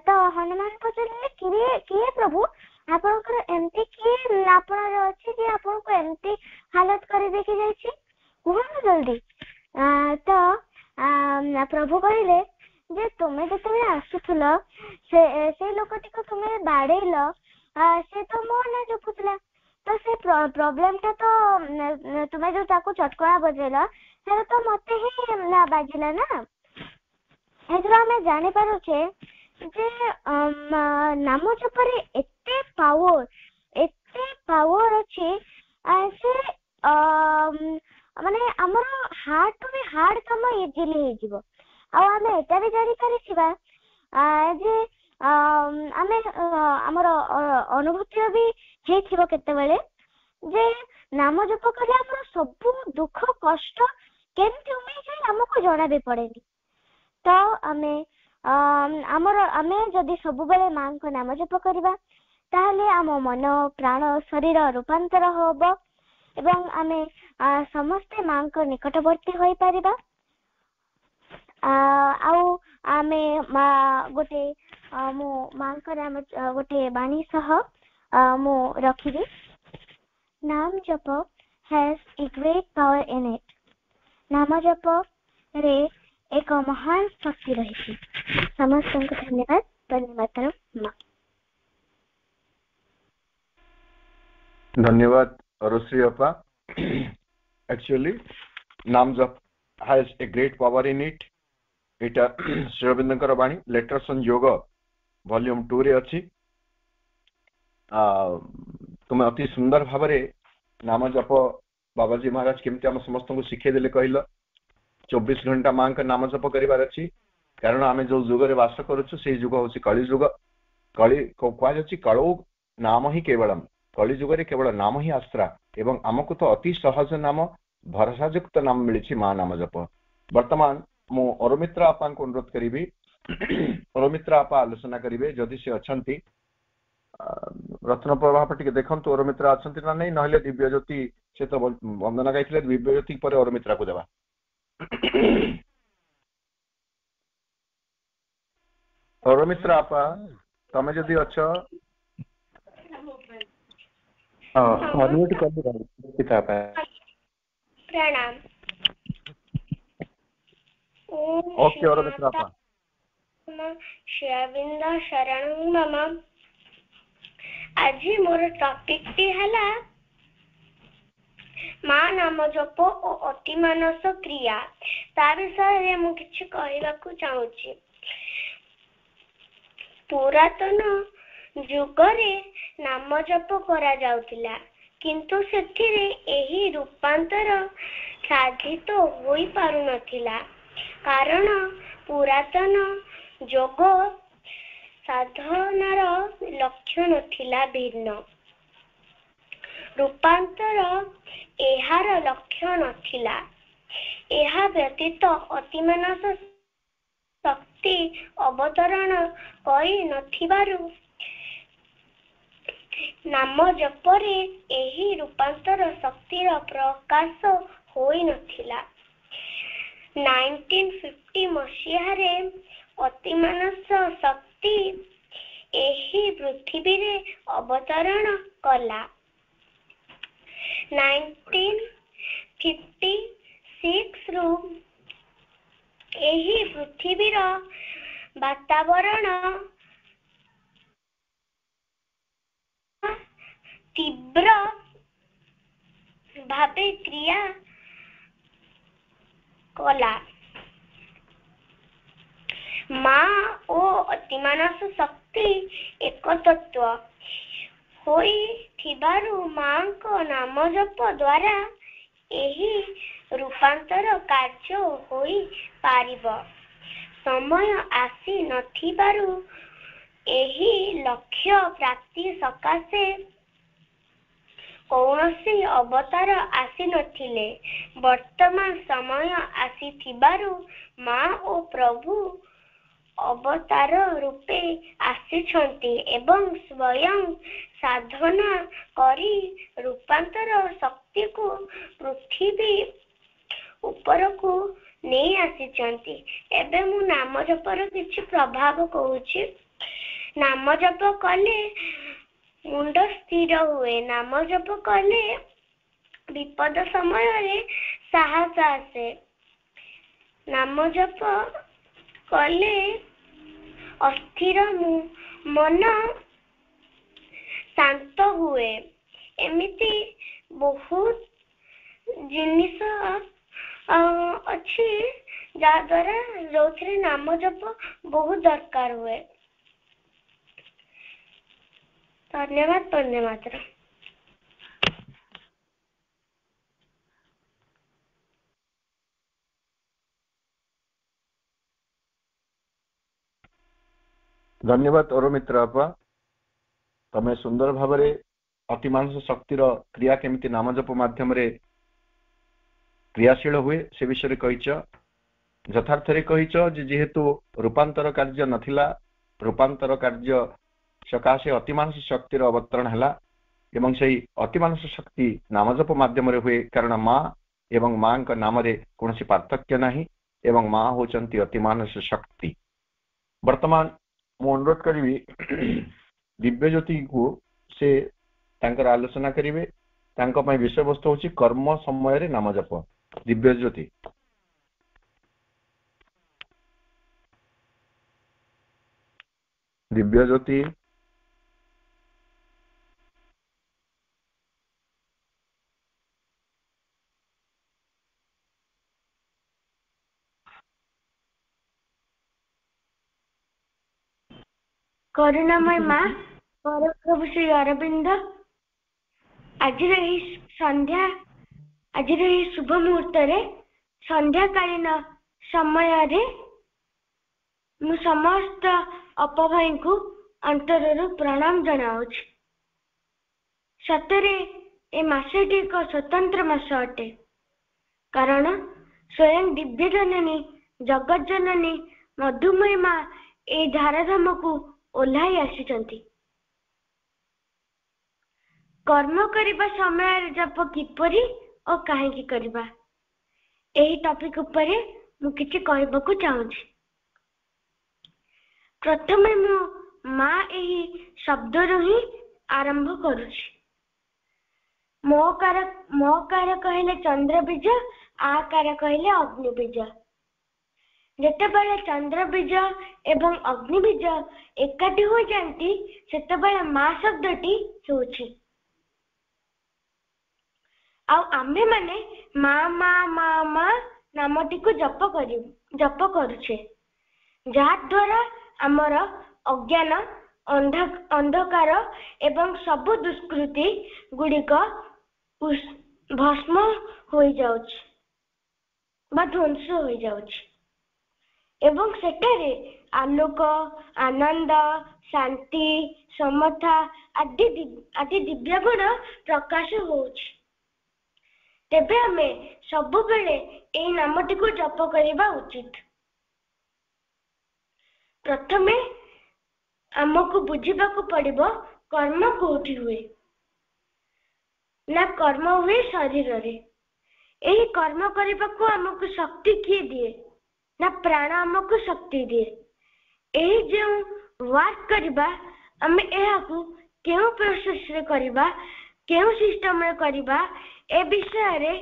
तो हनुमान पचारिले किए प्रभु आपनकर एमती की आपन अछि जे आपन को एमती हालत करि देखि जाइछि कहू जल्दी तो प्रभु कहले जे तुमे जते आसुथुल से लोकटी को तुमे बाड़ेल से तो मो ना जपुतला तो से प्रॉब्लम ता तो तुमे जो ताको चटकड़ा बजेला से तो मते ही ना बाजिला ना एथरा हमें जानि पारुछे जे नाम जपरे एते पावर अछि से माने हमर हार्ट में हार्ड काम इजीली हे जिवो आ हमें एटा भी जानि परिछिबा जे आमे हमर अनुभूति भी हेथिबो केते बेले जे नाम जप करे हमर सब दुख कष्ट केमति उमे जे हमको जणा भी पड़ेनी तो आमे जदि सब बेले मां को नाम जप करबा ताहले आम मन प्राण शरीर रूपांतर होबो एवं आमे समस्ते मां को निकटवर्ती होई परिबा आउ आमे गोटे मो मां को नाम गोटे बाणी सह मो रखिबी नाम जप has a great power in it नाम जप रे एक महान शक्ति रही समस्त को धन्यवाद धन्यवाद धन्यवाद अरुश्री अपा एक्चुअली नाम जप has a great power in it एटा श्री अरविंदकर बाणी लेटर्स ऑन योग वॉल्यूम 2 रे अछि तुम अति सुंदर भावरे नाम जप बाबाजी महाराज केमती हम समस्त को शिखे देले कहलो 24 घंटा मां का नाम जप करिवार अछि कारण आमे जो युग रे वास करूछु से युग होछि कली युग कली को क्वा अछि कलो नाम ही केवलम कली युग रे केवल नाम ही आश्रा एवं हमको तो अति सहज नाम भरोसायुक्त नाम मिलिछि मां नाम जप वर्तमान मो अरमित्रा आपा को अनुरोध करिबी अरमित्रा आपा आलोचना करिवे जदि से अछंती रत्न प्रभाव टिके देखंतु अरमित्रा अछंती ना नहीं नहले दिव्य ज्योति से तो वंदना गाइथिले दिव्य ज्योति पर अरमित्रा को देबा अरमित्रा आपा तमे जदि अछ अनम्यूट कर दो पिता आपा प्रणाम ओके अरमित्रा आपा श्रीअरविंद शरणं मम। आज मोर टॉपिक टी हला माँ नाम जप और अति मानस क्रिया। ता विषय मु किछि कहबाकू चाहूची। पुरातन जुगरे नाम जप करा जाउतिला, किंतु सेथिरे एही रूपांतर साधित होई पारु नथिला, कारण पुरातन जोग साधनार लक्ष्य नथिला भिन्न। रूपांतर एहार लक्ष्य नथिला। एहा व्यतीत अतिमानस शक्ति अवतरण करी नथिबारु नाम जपरे एही रूपांतर शक्तिर प्रकाश होई नथिला। 1950 मसीहारे अतिमानस शक्ति एही पृथ्वी रे अवतरण कला। 1956 रु एही पृथ्वीर वातावरण तीव्र भावे क्रिया कला। माँ ओ अतिमानस शक्ति एक तत्व होई थिबारु माँ को नाम जप द्वारा एही रूपांतर कार्य होई पारिब। समय आसी नथिबारु एही लक्ष्य प्राप्ति सकाशे कौनसी अवतार आसी नथिले। वर्तमान समय आसी थिबारु माँ ओ प्रभु अवतार रूपे आसीछंती एवं स्वयं साधना करी रूपांतर शक्ति को पृथ्वी ऊपर को नहीं आसीछंती। एबे मु नाम जपर किछि प्रभाव कहूछि। नाम जप कले मुंड स्थिर हुए। नाम जप कले विपद समय रे साहस आसे। नाम जप कले अस्थिर मन शांत हुए। एमिति बहुत जिनिस अच्छी जा द्वारा जो नाम जप बहुत दरकार हुए। धन्यवाद। वंदे मातरम। धन्यवाद औरमित्र आपा। तमे सुंदर भाव अतिमानस शक्तिर क्रिया केमिति नाम जप माध्यम क्रियाशील हुए से विषय कहीच। यथार्थरे कहीच जेहेतु रूपांतर कार्य नथिला, रूपांतर कार्य सकाशे अतिमानस शक्तिर अवतरण है एवं से अतिमानस शक्ति नाम जप माध्यम हुए। कारण माँ एवं माँ नाम कौन पार्थक्य नहीं एवं माँ होचंती अतिमानस शक्ति। वर्तमान मु अनुरोध करी दिव्य ज्योति को से तांकर आलोचना करेंगे। विषय वस्तु हूँ कर्म समय रे नाम जप। दिव्य ज्योति दिव्य ज्योति करुणामय माँ परम प्रभु श्री अरविंद आज शुभ मुहूर्त संध्याकालीन समय मु समस्त अपभाई को अंतरु प्रणाम जनाऊछि। सतरे ए मासटी एक स्वतंत्र मास अटे, कारण स्वयं दिव्य जननी जगत जननी मधुमय माँ ए धाराधाम को ओह्लाई आसीचंती। कर्म करिबा समय जप किपरि और काहेकि करिबा एही टॉपिक उपरे मु किछि कहबाकू चाहूछि। प्रथमे मु माँ एही शब्द ही आरंभ करुछि। मोकार कहले चंद्र बीज, आकार कहले अग्नि बीज। ଯେତେବେଳେ ଚନ୍ଦ୍ର ବୀଜ ଏବଂ ଅଗ୍ନି ବୀଜ ଏକାଠି ହୋଇଯାନ୍ତି ସେତେବେଳେ ମା ଶବ୍ଦଟି ହେଉଛି। ଆଉ ଆମ୍ଭେମାନେ ମା ମା ମା ମା ନାମଟିକୁ ଜପ କରୁଛେ, ଯାହା ଦ୍ୱାରା ଆମର ଅଜ୍ଞାନ ଅନ୍ଧକାର ଏବଂ ସବୁ ଦୁଷ୍କୃତି ଗୁଡିକ ଭସ୍ମ ହୋଇଯାଉଛି ବା ଧ୍ୱଂସ ହୋଇଯାଉଛି ଏବଂ ସେଠାରେ ଆଲୋକ, ଆନନ୍ଦ, ଶାନ୍ତି, ସମତା ଆଦି ଦିବ୍ୟ ଗୁଣ ପ୍ରକାଶ ହେଉଛି। ତେବେ ଆମେ ସବୁବେଳେ ଏହି ନାମଟିକୁ ଜପ କରିବା ଉଚିତ। ପ୍ରଥମେ ଆମକୁ ବୁଝିବାକୁ ପଡିବ କର୍ମ କୋଉଠି ହୁଏ ନା କର୍ମ ହୁଏ ଶରୀରରେ। ଏହି କର୍ମ କରିବାକୁ ଆମକୁ ଶକ୍ତି କିଏ ଦିଏ ନା ପ୍ରାଣ ଆମକୁ ଶକ୍ତି ଦିଏ। ଏହି ଯେଉଁ ୱାର୍କ କରିବା ଆମେ ଏହାକୁ କେଉଁ ପ୍ରୋସେସରେ କରିବା, କେଉଁ ସିଷ୍ଟମରେ କରିବା ଏ ବିଷୟରେ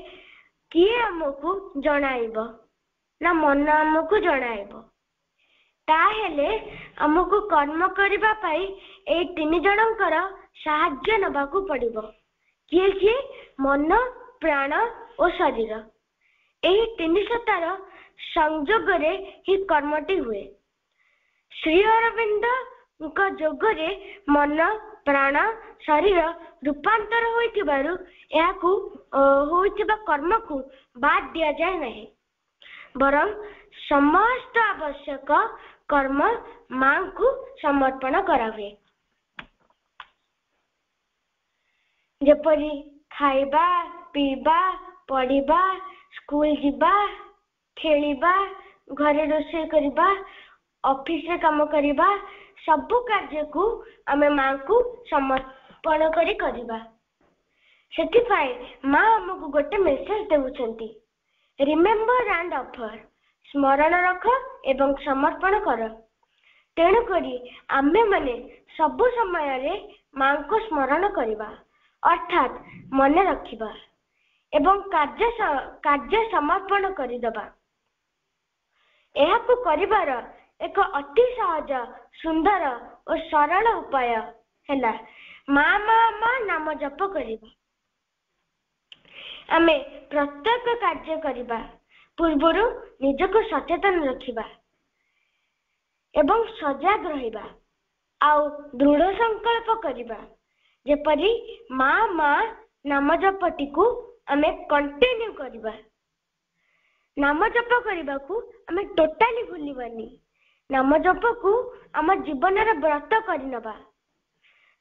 କିଏ ଆମକୁ ଜଣାଇବ ନା ମନ ଆମକୁ ଜଣାଇବ। ତାହେଲେ ଆମକୁ କର୍ମ କରିବା ପାଇଁ ଏଇ ତିନି ଜଣଙ୍କର ସାହାଯ୍ୟ ନେବାକୁ ପଡିବ। କିଏ କିଏ? ମନ, ପ୍ରାଣ ଓ ଶରୀର। ଏହି ତିନି ସତ୍ତାର ସଂଯୋଗରେ ହିଁ କର୍ମଟି ହୁଏ। ଶ୍ରୀ ଅରବିନ୍ଦଙ୍କ ଯୋଗରେ ମନ, ପ୍ରାଣ, ଶରୀର ରୂପାନ୍ତର ହୋଇଥିବାରୁ ଏହାକୁ ହୋଇଥିବା କର୍ମକୁ ବାଦ ଦିଆଯାଏ ନାହିଁ, ବରଂ ସମସ୍ତ ଆବଶ୍ୟକ କର୍ମ ମାଙ୍କୁ ସମର୍ପଣ କରାହୁଏ। ଯେପରି ଖାଇବା, ପିଇବା, ପଢିବା, ସ୍କୁଲ ଯିବା, ଖେଳିବା, ଘରେ ରୋଷେଇ କରିବା, ଅଫିସରେ କାମ କରିବା, ସବୁ କାର୍ଯ୍ୟକୁ ଆମେ ମାଙ୍କୁ ସମର୍ପଣ କରି କରିବା। ସେଥିପାଇଁ ମା ଆମକୁ ଗୋଟେ ମେସେଜ ଦେଉଛନ୍ତି, ରିମେମ୍ବର ଆଣ୍ଡ ଅଫର, ସ୍ମରଣ ରଖ ଏବଂ ସମର୍ପଣ କର। ତେଣୁକରି ଆମ୍ଭେମାନେ ସବୁ ସମୟରେ ମାଙ୍କୁ ସ୍ମରଣ କରିବା ଅର୍ଥାତ୍ ମନେ ରଖିବା ଏବଂ କାର୍ଯ୍ୟ ସମର୍ପଣ କରିଦେବା। ଏହାକୁ କରିବାର ଏକ ଅତି ସହଜ, ସୁନ୍ଦର ଓ ସରଳ ଉପାୟ ହେଲା ମା ମା ମା ନାମ ଜପ କରିବା। ଆମେ ପ୍ରତ୍ୟେକ କାର୍ଯ୍ୟ କରିବା ପୂର୍ବରୁ ନିଜକୁ ସଚେତନ ରଖିବା ଏବଂ ସଜାଗ ରହିବା ଆଉ ଦୃଢ ସଂକଳ୍ପ କରିବା ଯେପରି ମା ମା ନାମ ଜପଟିକୁ ଆମେ କଣ୍ଟିନ୍ୟୁ କରିବା। ନାମ ଜପ କରିବାକୁ ଆମେ ଟୋଟାଲି ଭୁଲିବାନି। ନାମ ଜପକୁ ଆମ ଜୀବନର ବ୍ରତ କରିନେବା।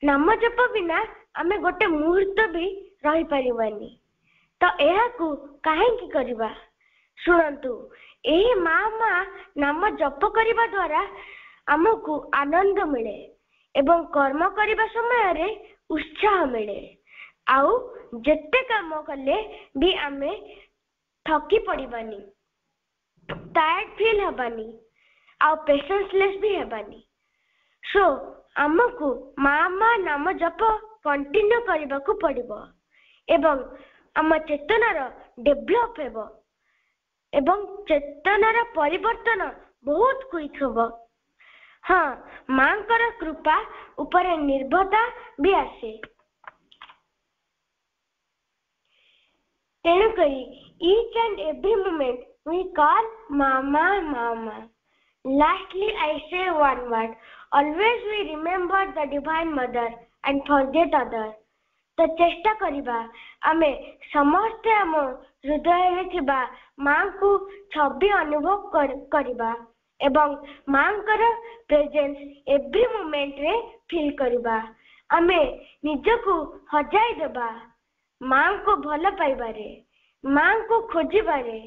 ନାମ ଜପ ବିନା ଆମେ ଗୋଟେ ମୁହୂର୍ତ୍ତ ବି ରହିପାରିବାନି। ତ ଏହାକୁ କାହିଁକି କରିବା? ଶୁଣନ୍ତୁ, ଏହି ମା ମା ନାମ ଜପ କରିବା ଦ୍ୱାରା ଆମକୁ ଆନନ୍ଦ ମିଳେ ଏବଂ କର୍ମ କରିବା ସମୟରେ ଉତ୍ସାହ ମିଳେ। ଆଉ ଯେତେ କାମ କଲେ ବି ଆମେ ଥକି ପଡିବାନି, ଟାୟାର୍ଡ ଫିଲ୍ ହେବାନି ଆଉ ପେସେନ୍ସଲେସ୍ ବି ହେବାନି। ସୋ ଆମକୁ ମା ମା ନାମ ଜପ କଣ୍ଟିନ୍ୟୁ କରିବାକୁ ପଡିବ ଏବଂ ଆମ ଚେତନାର ଡେଭଲପ ହେବ ଏବଂ ଚେତନାର ପରିବର୍ତ୍ତନ ବହୁତ କ୍ୱିକ୍ ହେବ। ହଁ, ମାଙ୍କର କୃପା ଉପରେ ନିର୍ଭରତା ବି ଆସେ। ତେଣୁକରି each and every moment we call mama mama. Lastly, I say one word, always we remember the divine mother and forget others. ତ ଚେଷ୍ଟା କରିବା ଆମେ ସମସ୍ତେ ଆମ ହୃଦୟରେ ଥିବା ମାଙ୍କୁ ଛବି ଅନୁଭବ କରିବା ଏବଂ ମାଙ୍କର ପ୍ରେଜେନ୍ସ ଏଭ୍ରି ମୋମେଣ୍ଟରେ ଫିଲ୍ କରିବା। ଆମେ ନିଜକୁ ହଜାଇ ଦେବା ମାଙ୍କୁ ଭଲ ପାଇବାରେ, ମାଙ୍କୁ ଖୋଜିବାରେ,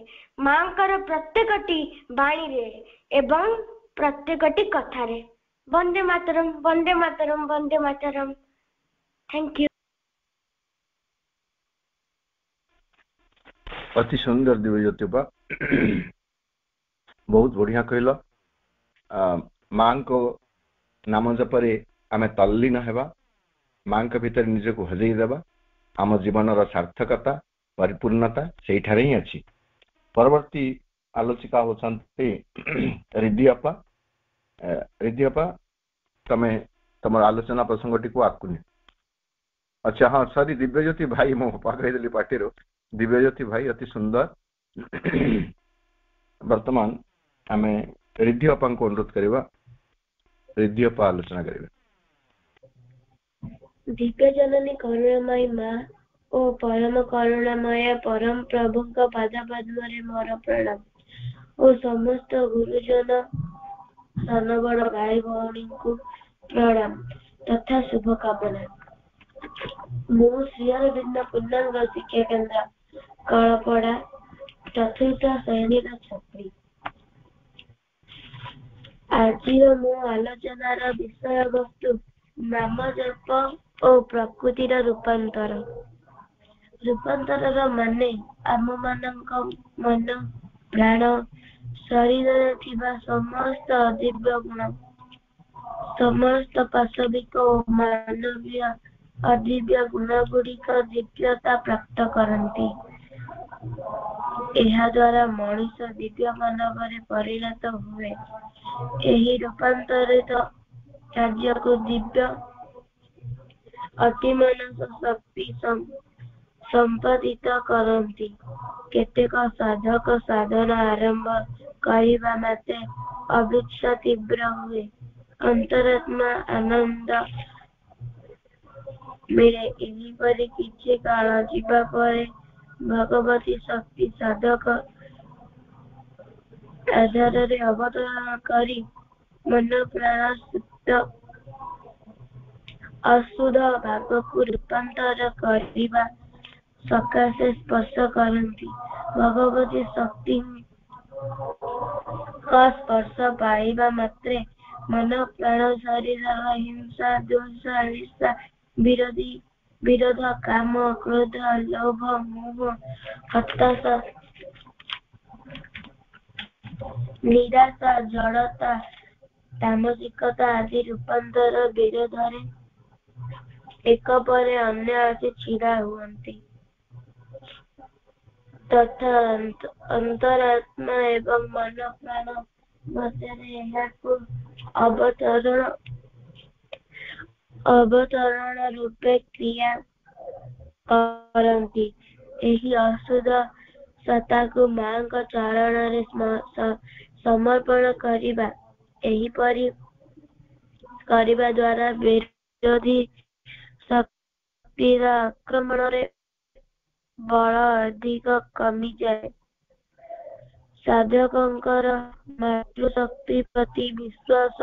ମାଙ୍କର ପ୍ରତ୍ୟେକଟି ବାଣୀରେ ଏବଂ ପ୍ରତ୍ୟେକଟି କଥାରେ। ବନ୍ଦେ ମାତରମ୍, ବନ୍ଦେ ମାତରମ୍, ବନ୍ଦେ ମାତରମ୍। Thank you. ଅତି ସୁନ୍ଦର ଦିବ୍ୟଜ୍ୟୋତିପା, ବହୁତ ବଢିଆ କହିଲ। ମାଙ୍କ ନାମ ଜପରେ ଆମେ ତଲ୍ଲୀନ ହେବା, ମାଙ୍କ ଭିତରେ ନିଜକୁ ହଜେଇ ଦେବା। ଆମ ଜୀବନର ସାର୍ଥକତା, ପରିପୂର୍ଣ୍ଣତା ସେଇଠାରେ ହିଁ ଅଛି। ପରବର୍ତ୍ତୀ आलोचिका होचंती रिद्धि अपा तमे तमर आलोचना प्रसंगटी को आकुनी। अच्छा हाँ सॉरी दिव्यज्योति भाई मो पाखरे पार्टी दिव्यज्योति भाई अति सुंदर। वर्तमान आम रिद्धि अपा को अनुरोध करवा रिद्धि अपा आलोचना करेंगे। दिव्य जननी करुणामयी माँ ओ परम करुणामय परम प्रभु का पाद पद्म रे मोर प्रणाम ओ समस्त गुरुजन सान बड़ भाई भौणी को प्रणाम तथा शुभकामना। मु श्रीअरविंद पूर्णांग शिक्षा केंद्र कलपड़ा चतुर्थ श्रेणी छात्री। आज मो आलोचनार विषय वस्तु नाम जप और प्रकृतिर रूपांतर। रूपांतर माने आम मानक मन प्राण शरीर थिबा समस्त दिव्य गुण समस्त पाशविक और मानवीय अदिव्य गुण गुड़िक दिव्यता प्राप्त करती। यह द्वारा मनुष्य दिव्य मानव परिणत हुए। यही रूपांतरित कार्य को दिव्य अतिमानस शक्ति संपादित करती। केतेक साधक साधना आरंभ करिबा मात्रे अभिक्षा तीव्र हुए अंतरात्मा आनंद मिले। एहीपरि किछि काल जीवा परे भगवती शक्ति साधक आधार रे अवतरण करी मन प्राण शुद्ध अशुद्ध भाग को रूपांतर करिबा सकाशे स्पर्श करती। भगवती शक्ति का स्पर्श पाइबा मात्रे मन प्राण शरीर हिंसा द्वेष ईर्षा विरोध काम क्रोध लोभ मोह हताशा निराशा जड़ता तामसिकता आदि रूपांतर विरोधरे एक परे अन्य आदि छिड़ा हुअन्ति तथा अंतरात्मा एवं मन प्राण मध्य अवतरण रूपे क्रिया करती। एही अशुद्ध सत्ता को मां का चरण रे समर्पण करिबा एहीपरि करिबा द्वारा विरोधी शक्तिर आक्रमण रे बल अधिक कमी जाए। साधकंकर मातृशक्ति प्रति विश्वास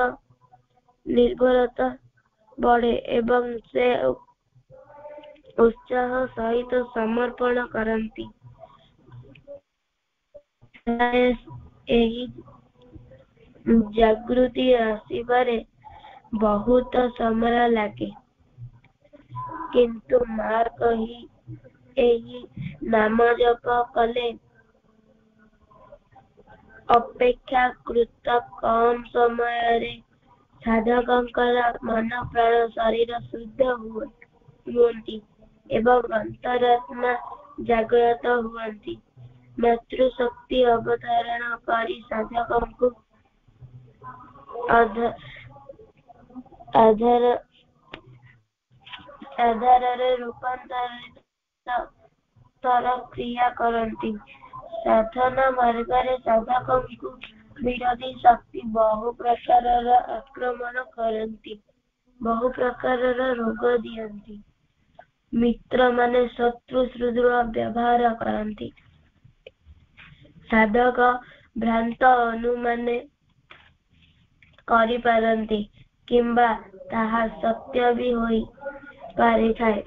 निर्भरता बढ़े एवं से उत्साह सहित समर्पण करती। एही जागृति आसिबारे बहुत समय लागे किंतु मां कही एही नाम जप कले अपेक्षाकृत कम समय रे साधकंकर मन प्राण शरीर शुद्ध हुअन्ति एवं अंतरात्मा जागृत हुअन्ति। मातृशक्ति अवतरण करी साधकंकु आधार रूपांतरित क्रिया करती। साधना मार्ग साधकंकु विरोधी शक्ति बहु प्रकार आक्रमण करती। बहु प्रकार रोग दियंती। मित्र माने शत्रु सुदृढ़ व्यवहार करती। साधक भ्रांत अनुमान करि पारंती किंबा ताहा सत्य भी होई पारिथाए।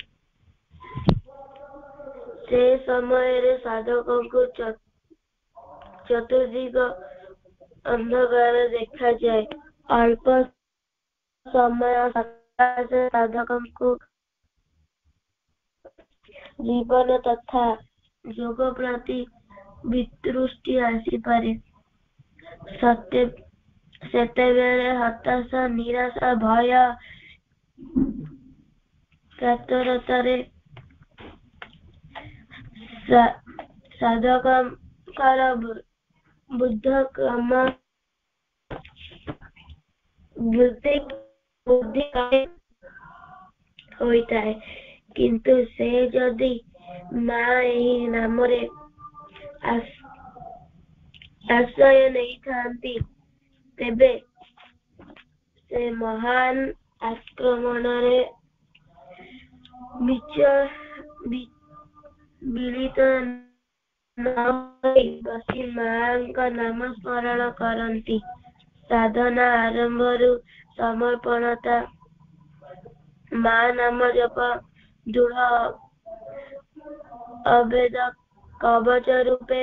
से समय रे साधकों को चतुर्दिग अंधकार देखा जाए। अल्प समय सकाशे साधकों को जीवन तथा योग प्रति वितृष्टि आसी पारे। सेतेबेले हताशा निराशा भय कातरतारे साधकंकर बुद्ध क्रम बुद्धि ହୋଇଥାଏ କିନ୍ତୁ ସେ ଯଦି ମା ଏହି ନାମରେ ଆଶ୍ରୟ ନେଇଥାନ୍ତି ତେବେ ସେ ମହାନ ଆକ୍ରମଣରେ ବିଳିତ ନ ହୋଇ ବସି ମାଙ୍କ ନାମ ସ୍ମରଣ କରନ୍ତି। ସାଧନା ଆରମ୍ଭରୁ ସମର୍ପଣତା ମା ନାମ ଜପ ଦୃଢ଼ ଅଭେଦ କବଚ ରୂପେ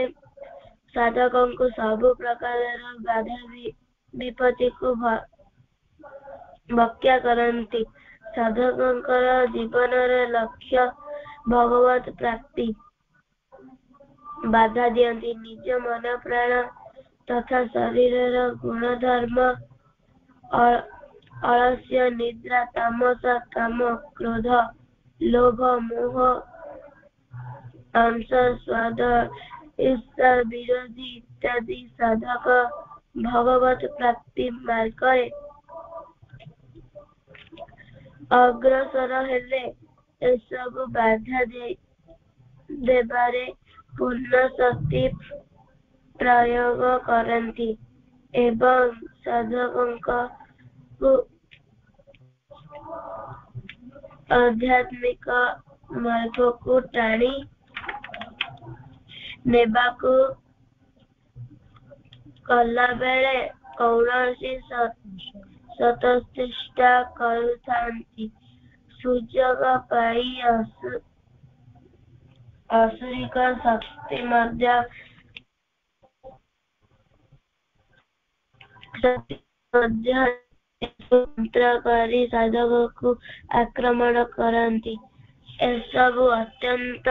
ସାଧକଙ୍କୁ ସବୁ ପ୍ରକାରର ବାଧା ବିପତ୍ତିକୁ ଭକ୍ଷା କରନ୍ତି। ସାଧକଙ୍କର ଜୀବନର ଲକ୍ଷ୍ୟ ଭଗବତ ପ୍ରାପ୍ତି। ବାଧା ଦିଅନ୍ତି ନିଜ ମନ ପ୍ରାଣ ତଥା ଶରୀରର ଗୁଣଧର୍ମ ଅଳସ୍ୟ ନିଦ୍ରା ତାମସ କାମ କ୍ରୋଧ ଲୋଭ ମୋହ ଅଂଶ ସ୍ୱାଦ ଈର୍ଷା ବିରୋଧୀ ଇତ୍ୟାଦି ସାଧକ ଭଗବତ ପ୍ରାପ୍ତି ମାର୍ଗରେ ଅଗ୍ରସର ହେଲେ ଏସବୁ ବାଧା ଦେବାରେ ପୂର୍ଣ୍ଣ ଶକ୍ତି ପ୍ରୟୋଗ କରନ୍ତି ଏବଂ ସାଧକଙ୍କୁ ଆଧ୍ୟାତ୍ମିକ ମାର୍ଗକୁ ଟାଣି ନେବାକୁ କଲାବେଳେ କୌଣସି ସତଚେଷ୍ଟା କରୁଥାନ୍ତି। ସୁଯୋଗ ପାଇ ଆସୁରିକ ଶକ୍ତି ମଧ୍ୟ ମନ୍ତ୍ର କରି ସାଧକକୁ ଆକ୍ରମଣ କରନ୍ତି। ଏସବୁ ଅତ୍ୟନ୍ତ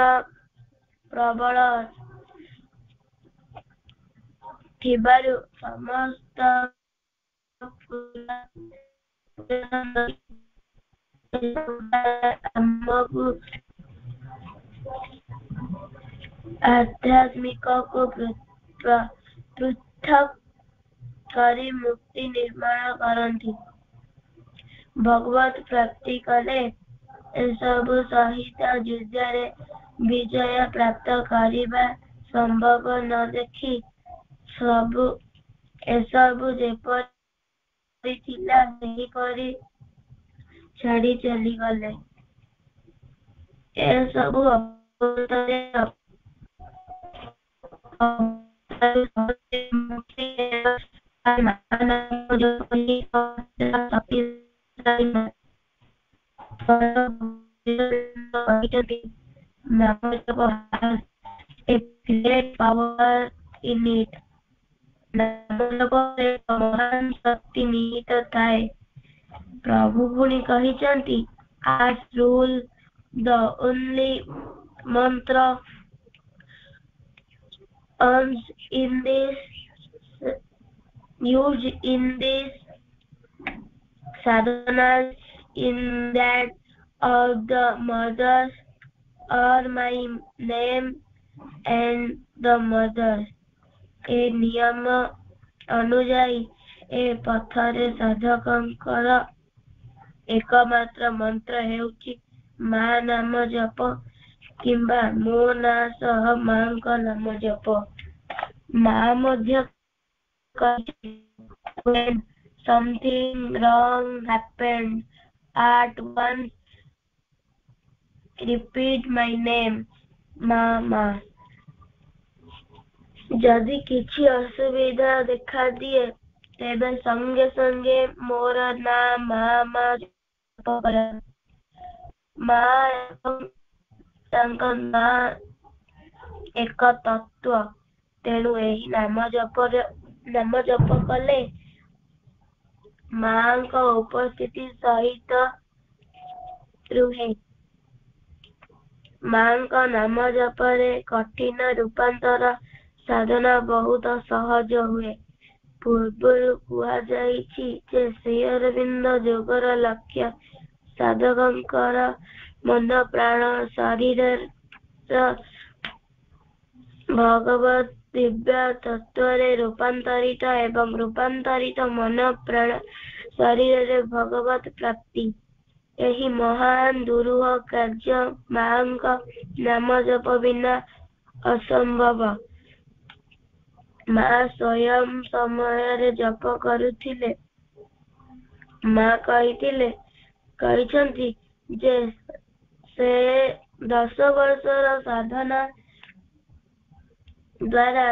ପ୍ରବଳ ଥିବାରୁ ସମସ୍ତ ଆମକୁ ଆଧ୍ୟାତ୍ମିକକୁ ପୃଥକ କରି ମୁକ୍ତି ନିର୍ମାଣ କରନ୍ତି। ଭଗବତ ପ୍ରାପ୍ତି କଲେ ଏସବୁ ସହିତ ଯୁଦ୍ଧରେ ବିଜୟ ପ୍ରାପ୍ତ କରିବା ସମ୍ଭବ ନ ଦେଖି ଏସବୁ ଯେପରି ଥିଲା ସେହିପରି ଛାଡ଼ି ଚାଲିଗଲେ। ଏସବୁ ଅବସ୍ଥାରେ ମହାନ ଶକ୍ତି ନିହିତ ଥାଏ। ପ୍ରଭୁ ପୁଣି କହିଛନ୍ତି as rule the only mantra used in this sadhanas in that of the mothers are my name and the mothers। ଏ ନିୟମ ଅନୁଯାୟୀ ଏ ପଥରେ ସାଧକଙ୍କର ଏକମାତ୍ର ମନ୍ତ୍ର ହେଉଛି ମା ନାମ ଜପ କିମ୍ବା ମୋ ନାଁ ସହ ମାଙ୍କ ନାମ ଜପ। ମା ମଧ୍ୟ when something wrong happened at once repeat my name mama। ଯଦି କିଛି ଅସୁବିଧା ଦେଖା ଦିଏ ତେବେ ସଙ୍ଗେ ସଙ୍ଗେ ମୋର ନାଁ ମା ଜପ କର। ମା ଏବଂ ତାଙ୍କ ନାଁ ଏକ ତତ୍ତ୍ୱ, ତେଣୁ ଏହି ନାମ ଜପ କଲେ ମାଙ୍କ ଉପସ୍ଥିତି ସହିତ ରୁହେ। ମାଙ୍କ ନାମ ଜପରେ କଠିନ ରୂପାନ୍ତର ସାଧନା ବହୁତ ସହଜ ହୁଏ। ପୂର୍ବରୁ କୁହାଯାଇଛି ଯେ ଶ୍ରୀ ଅରବିନ୍ଦ ଯୋଗର ଲକ୍ଷ୍ୟ ସାଧକଙ୍କର ମନ ପ୍ରାଣ ଶରୀରର ଭଗବତ ଦିବ୍ୟ ତତ୍ତ୍ୱରେ ରୂପାନ୍ତରିତ ଏବଂ ରୂପାନ୍ତରିତ ମନ ପ୍ରାଣ ଶରୀରରେ ଭଗବତ ପ୍ରାପ୍ତି। ଏହି ମହାନ ଦୁରୂହ କାର୍ଯ୍ୟ ମାଙ୍କ ନାମ ଜପ ବିନା ଅସମ୍ଭବ। ମା ସ୍ୱୟଂ ସମୟରେ ଜପ କରୁଥିଲେ। ମା କହିଛନ୍ତି ଯେ ସେ 10 ବର୍ଷର ସାଧନା ଦ୍ୱାରା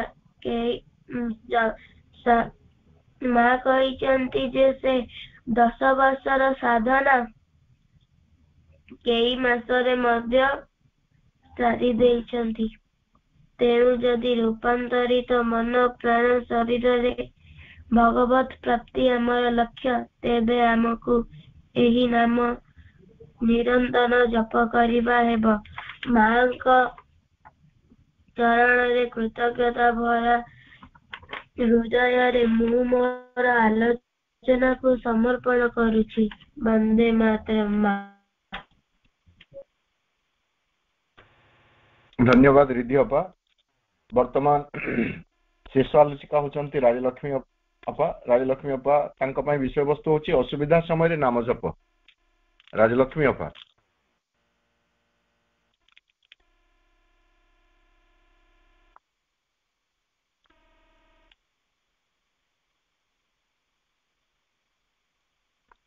ମା କହିଛନ୍ତି ଯେ ସେ 10 ବର୍ଷର ସାଧନା କେଇ ମାସରେ ମଧ୍ୟ ସାରି ଦେଇଛନ୍ତି। ତେଣୁ ଯଦି ରୂପାନ୍ତରିତ ମନ ପ୍ରାଣ ଶରୀରରେ ଭଗବତ ପ୍ରାପ୍ତି ଆମର ଲକ୍ଷ୍ୟ, ତେବେ ଆମକୁ ଏହି ନାମ ନିରନ୍ତର ଜପ କରିବା ହେବ। ମାଙ୍କ ଚରଣରେ କୃତଜ୍ଞତା ଭରା ହୃଦୟରେ ମୁଁ ମୋର ଆଲୋଚନାକୁ ସମର୍ପଣ କରୁଛି। ବନ୍ଦେ ମାତରମ୍। ମା। ଧନ୍ୟବାଦ ରିଧି ଅପା। ବର୍ତ୍ତମାନ ଶେଷ ଆଲୋଚିକା ହେଉଛନ୍ତି ରାଜଲକ୍ଷ୍ମୀ ଅପା। ରାଜଲକ୍ଷ୍ମୀ ଅପା, ତାଙ୍କ ପାଇଁ ବିଷୟବସ୍ତୁ ହେଉଛି ଅସୁବିଧା ସମୟରେ ନାମ ଜପ। ରାଜଲକ୍ଷ୍ମୀ ଅପା।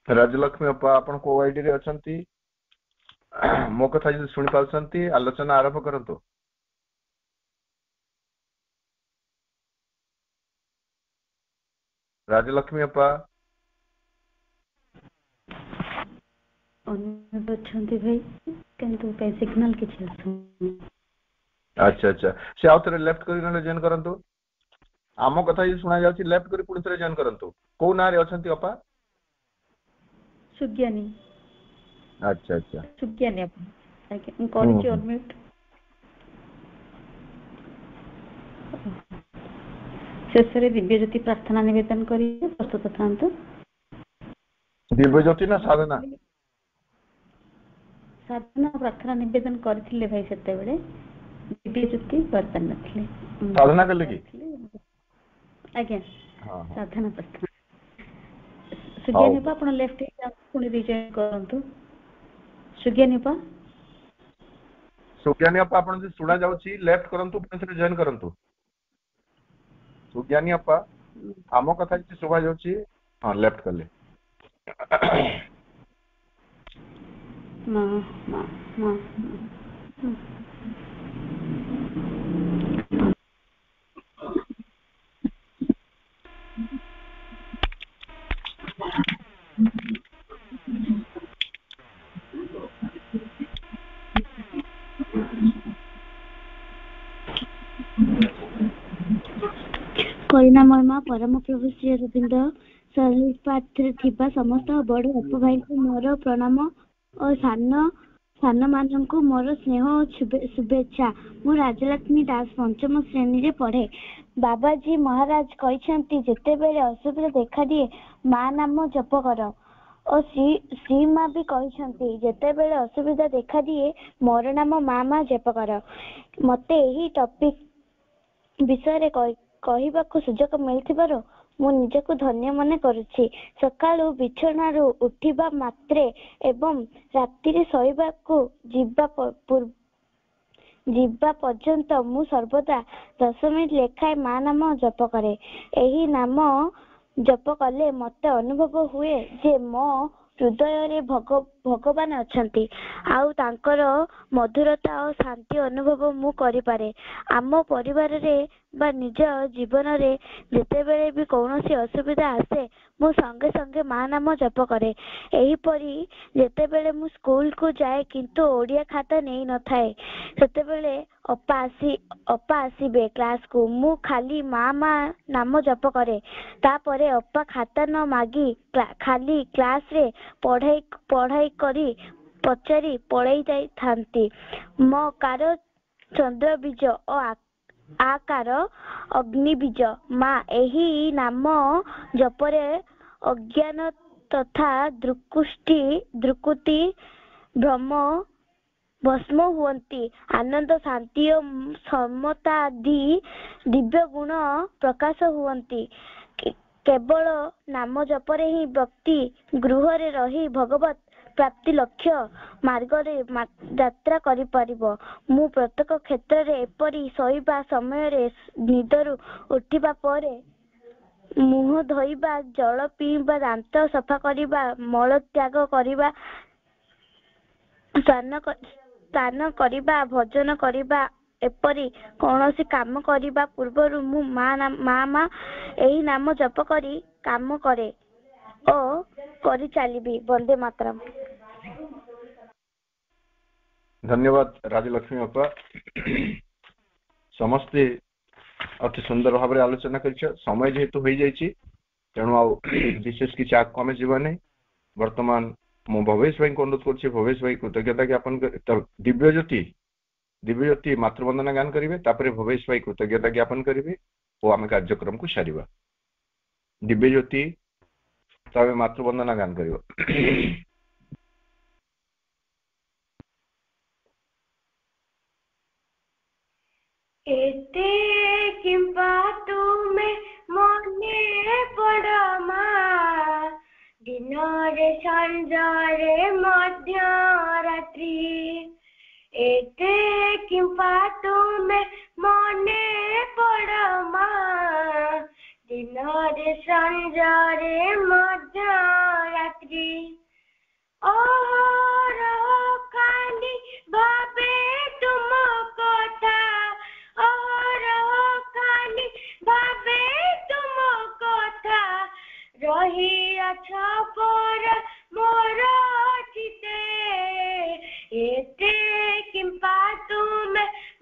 ରାଜଲକ୍ଷ୍ମୀ ଅପା, ଆପଣ କୋଉ ଆଇଡିରେ ଅଛନ୍ତି? ମୋ କଥା ଯଦି ଶୁଣି ପାରୁଛନ୍ତି ଆଲୋଚନା ଆରମ୍ଭ କରନ୍ତୁ। ରାଜଲକ୍ଷ୍ମୀ ଅପା ଅଛନ୍ତି ଭାଇ, କିନ୍ତୁ ସିଗ୍ନାଲ କିଛି ଆସୁନି। ଆଚ୍ଛା ଆଚ୍ଛା, ସେ ଆଉ ଥରେ ଲେଫ୍ଟ କରି ନହେଲେ ଜଏନ୍ କରନ୍ତୁ। ଆମ କଥା ଯଦି ଶୁଣା ଯାଉଛି ଲେଫ୍ଟ କରି ପୁଣି ଥରେ ଜଏନ୍ କରନ୍ତୁ। କୋଉ ନାଁରେ ଅଛନ୍ତି ଅପା? ସୁଜ୍ଞାନୀ। ଆଚ୍ଛା ଆଚ୍ଛା, ସୁଜ୍ଞାନୀ ଆପଣ। ଆଜ୍ଞା, ମୁଁ କରିଛି ଅନମ୍ୟୁଟ୍। ଶେଷରେ ଦିବ୍ୟଜ୍ୟୋତି ପ୍ରାର୍ଥନା ନିବେଦନ କରିବେ, ପ୍ରସ୍ତୁତ ଥାନ୍ତୁ। ଦିବ୍ୟଜ୍ୟୋତି ନା ସାଧନା? ସାଧନା ପ୍ରାର୍ଥନା ନିବେଦନ କରିଥିଲେ ଭାଇ, ସେତେବେଳେ ଦିବ୍ୟଜ୍ୟୋତି କରିପାରିନଥିଲେ। ସାଧନା କଲେ କି? ଆଜ୍ଞା, ସାଧନା ପ୍ରାର୍ଥନା। ହଉ। ସୁଜ୍ଞାନୀ ଅପା, ଆପଣ ଲେଫ୍ଟ ପୁଣି ରିଜଏନ୍ କରନ୍ତୁ। ସୁଜ୍ଞାନୀ ଅପା। ସୁଜ୍ଞାନୀ ଅପା, ଆପଣ ଯଦି ଶୁଣା ଯାଉଛି ଲେଫ୍ଟ କରନ୍ତୁ, ପୁଣି ଥରେ ଜଏନ୍ କରନ୍ତୁ। ସୁଜ୍ଞାନୀ ଅପା, ଆମ କଥା ଯଦି ଶୁଭା ଯାଉଛି, ହଁ ଲେଫ୍ଟ କଲେ। ମା ମା ମା କରୁଣାମୟ ମା ପରମ ପ୍ରଭୁ ଶ୍ରୀ ଅରବିନ୍ଦ ପାତ୍ରରେ ଥିବା ସମସ୍ତ ବଡ଼ ଅପୁ ଭାଇଙ୍କୁ ମୋର ପ୍ରଣାମ ଓ ସାନ ମାନଙ୍କୁ ମୋର ସ୍ନେହ ଓ ଶୁଭେଚ୍ଛା। ମୁଁ ରାଜଲକ୍ଷ୍ମୀ ଦାସ ପଞ୍ଚମ ଶ୍ରେଣୀରେ ପଢେ। ବାବାଜୀ ମହାରାଜ କହିଛନ୍ତି, ଯେତେବେଳେ ଅସୁବିଧା ଦେଖାଦିଏ ମା ନାମ ଜପ କର। ଓ ଶ୍ରୀ ମା ବି କହିଛନ୍ତି, ଯେତେବେଳେ ଅସୁବିଧା ଦେଖାଦିଏ ମୋର ନାମ ମା ଜପ କର। ମତେ ଏହି ଟପିକ ବିଷୟରେ କହିବାକୁ ସୁଯୋଗ ମିଳିଥିବାରୁ ମୁଁ ନିଜକୁ ଧନ୍ୟ ମନେ କରୁଛି। ସକାଳୁ ବିଛଣାରୁ ଉଠିବା ମାତ୍ରେ ଏବଂ ରାତିରେ ଶୋଇବାକୁ ଯିବା ପର୍ଯ୍ୟନ୍ତ ମୁଁ ସର୍ବଦା 10 ମିନିଟ ଲେଖାଏଁ ମା ନାମ ଜପ କରେ। ଏହି ନାମ ଜପ କଲେ ମତେ ଅନୁଭବ ହୁଏ ଯେ ମୋ ହୃଦୟରେ ଭଗବାନ ଅଛନ୍ତି, ଆଉ ତାଙ୍କର ମଧୁରତା ଓ ଶାନ୍ତି ଅନୁଭବ ମୁଁ କରିପାରେ। ଆମ ପରିବାରରେ ବା ନିଜ ଜୀବନରେ ଯେତେବେଳେ ବି କୌଣସି ଅସୁବିଧା ଆସେ ମୁଁ ସଙ୍ଗେ ସଙ୍ଗେ ମା ନାମ ଜପ କରେ। ଏହିପରି ଯେତେବେଳେ ମୁଁ ସ୍କୁଲକୁ ଯାଏ କିନ୍ତୁ ଓଡ଼ିଆ ଖାତା ନେଇ ନଥାଏ, ସେତେବେଳେ ଅପା ଆସିବେ କ୍ଲାସକୁ, ମୁଁ ଖାଲି ମା ନାମ ଜପ କରେ। ତାପରେ ଅପା ଖାତା ନ ମାଗି ଖାଲି କ୍ଲାସରେ ପଢାଇ କରି ପଚାରି ପଳେଇ ଯାଇଥାନ୍ତି। ମୋ କାର ଚନ୍ଦ୍ରବୀଜ ଓ ଆକାର ଅଗ୍ନିବୀଜ। ମା ଏହି ନାମ ଜପରେ ଅଜ୍ଞାନ ତଥା ଦୁର୍କୁଟି ଭ୍ରମ भस्म हुअन्ति। आनंद शांति और समता आदि दिव्य गुण प्रकाश हुअन्ति। केवल नाम जपरे ही व्यक्ति गृह रे रही भगवत प्राप्ति लक्ष्य मार्ग रे यात्रा करि परिबो। मु प्रत्येक क्षेत्र रे एपरि सोइबा समय रे निदरु उठिबा परे मुह धोइबा, जल पीबा, दांत सफा करिबा, मल त्याग करिबा, स्नान करिबा, भोजन करिबा, एपरि कौनसी काम करिबा पूर्वरु मु माँ एही नाम जप करी काम करे ओ करी चलिबी। वंदे मातरम। धन्यवाद राजलक्ष्मी अपा। समस्ते अति सुंदर भाव में आलोचना कर समय जेहेतु हो जाइए तेणु आ विशेष किसी आगे आम जीवानी। वर्तमान मु भवेश भाई को अनुरोध कर भवेश भाई कृतज्ञता ज्ञापन कर दिव्यज्योति मातृवंदना गान करेंगे तापर भवेश भाई कृतज्ञता ज्ञापन करेंगे और आम कार्यक्रम को सारिबा। दिव्यज्योति तब मातृवंदना गान कर। एते किंपा तुमे मने पड़मा दिन रे संजरे मध्य रात्रि। एते किंपा तुमे मने पड़मा दिन रे संजरे मध्य रात्रि। और खाली भावे तुम कथा और खाली भावे तुम कथा रही अच्छा पर मोर चिते। एते किंपा तुम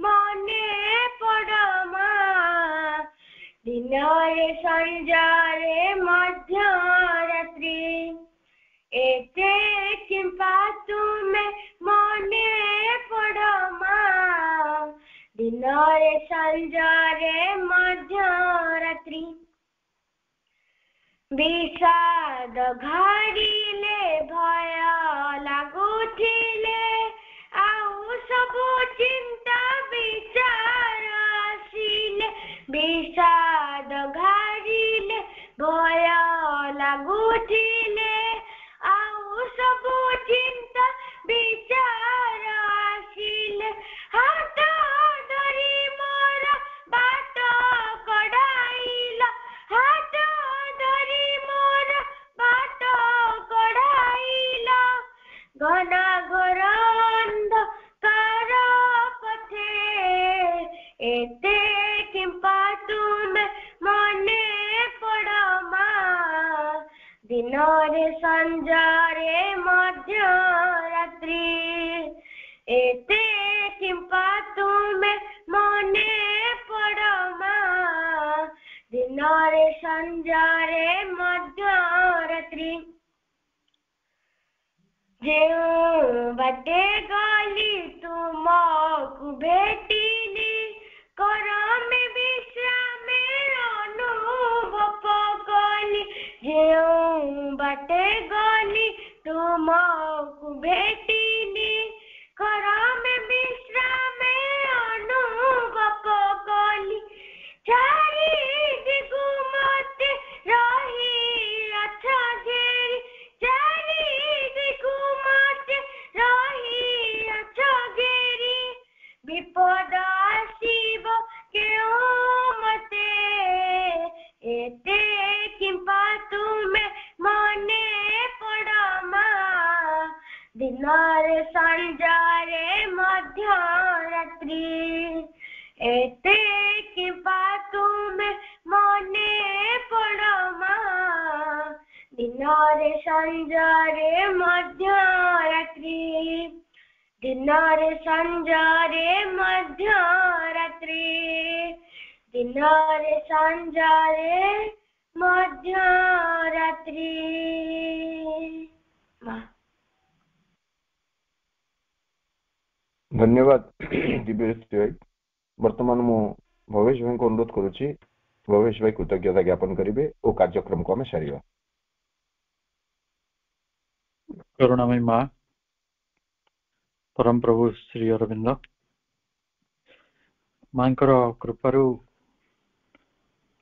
मने पड़मा दिन रे संजरे मध्य रात्रि। एते किंपा तुमे मने पड़मा दिन रे संजरे मध्य रात्रि। विषाद घारिले भय लागुथिले आउ सबु चिंता विचार आसिले। विषाद घारिले भय लागुथिले आउ सबु चिंता विचार आसिले। हाथ धरी मोर बाट कढ़ाइला, हाथ धरी मोर बाट कढ़ाइला। घना घोर अंधकार पथे एते किंपा तुमे मने पड़मा दिन रे संजरे मध्य रात्रि। एते किंपा तुमे मने पड़मा दिन रे संजरे मध्य रात्रि। जेउ बाटे गली तुमको भेटिली करम विश्राम अनुभव कली। जेउ बाटे गली तुमको भेटिली करम विश्राम अनुभव कली। चारि दिगु मते रही अच्छा घेरी, चारि दिगु मते रही अच्छा घेरी। विपद आसिब केउ मते एते किंपा तुमे मने पड़मा दिन रे संजरे मध्य रात्रि। एते किंपा तुमे मने पड़मा दिन रे संजरे मध्य रात्रि। दिन रे संजरे मध्य रात्रि। दिन रे संजरे मध्य रात्रि। धन्यवाद दिव्यज्योति भाई। वर्तमान मु भवेश भाई को अनुरोध करुच्ची भवेश भाई कृतज्ञता ज्ञापन करेंगे और कार्यक्रम को आम सारिबा। करुणामयी माँ परम प्रभु श्री अरविंद मांकर कृपारू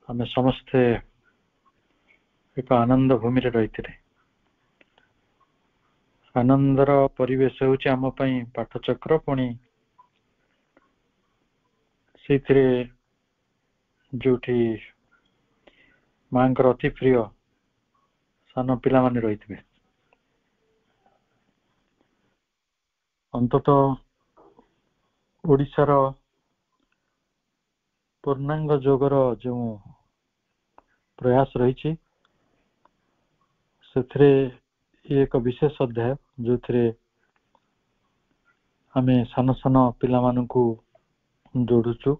आम समस्ते एक आनंद भूमि रही आनंदर परिवेश होउछि आम पई पाठचक्र पुणी से जोठी मांकर अति प्रिय सान पिला माने रही अंतत ओडिशार पूर्णांग जोगर जो प्रयास रही एक विशेष अध्याय जो थे आम सान सान पिला मानकु जोड़ुचु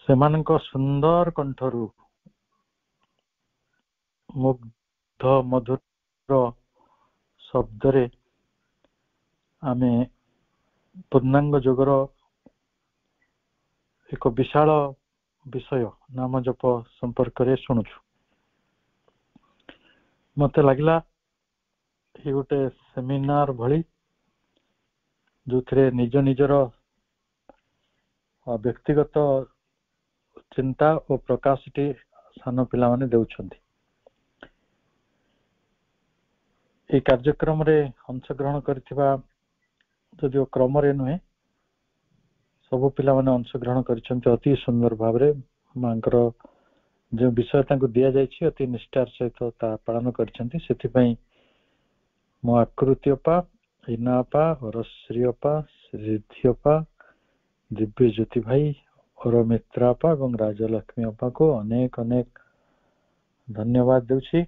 सेमानक सुंदर कंठरू मुग्ध मधुर शब्द रे आमे पूर्णांग जोगर एक विशाल विषय नाम जप संपर्क रे शुणुछु मते लगला ये गोटे सेमिनार भली जो थे निज निजर व्यक्तिगत चिंता और प्रकाश टी सान पिला माने देउछंती ये कार्यक्रम रे अंशग्रहण करथिबा जो क्रम रे नुहे सब पिला माने अंशग्रहण करछंती अति सुंदर भाव रे मांकर जो विषय तांको दिया जायछि अति निष्ठार सहित ता पालन करछंती सेति पई मो आकृतियपा इनापा और श्रीयपा सिद्धियपा दिव्य ज्योति भाई और मित्रापा एवं राजलक्ष्मी अपा को अनेक अनेक धन्यवाद देउछि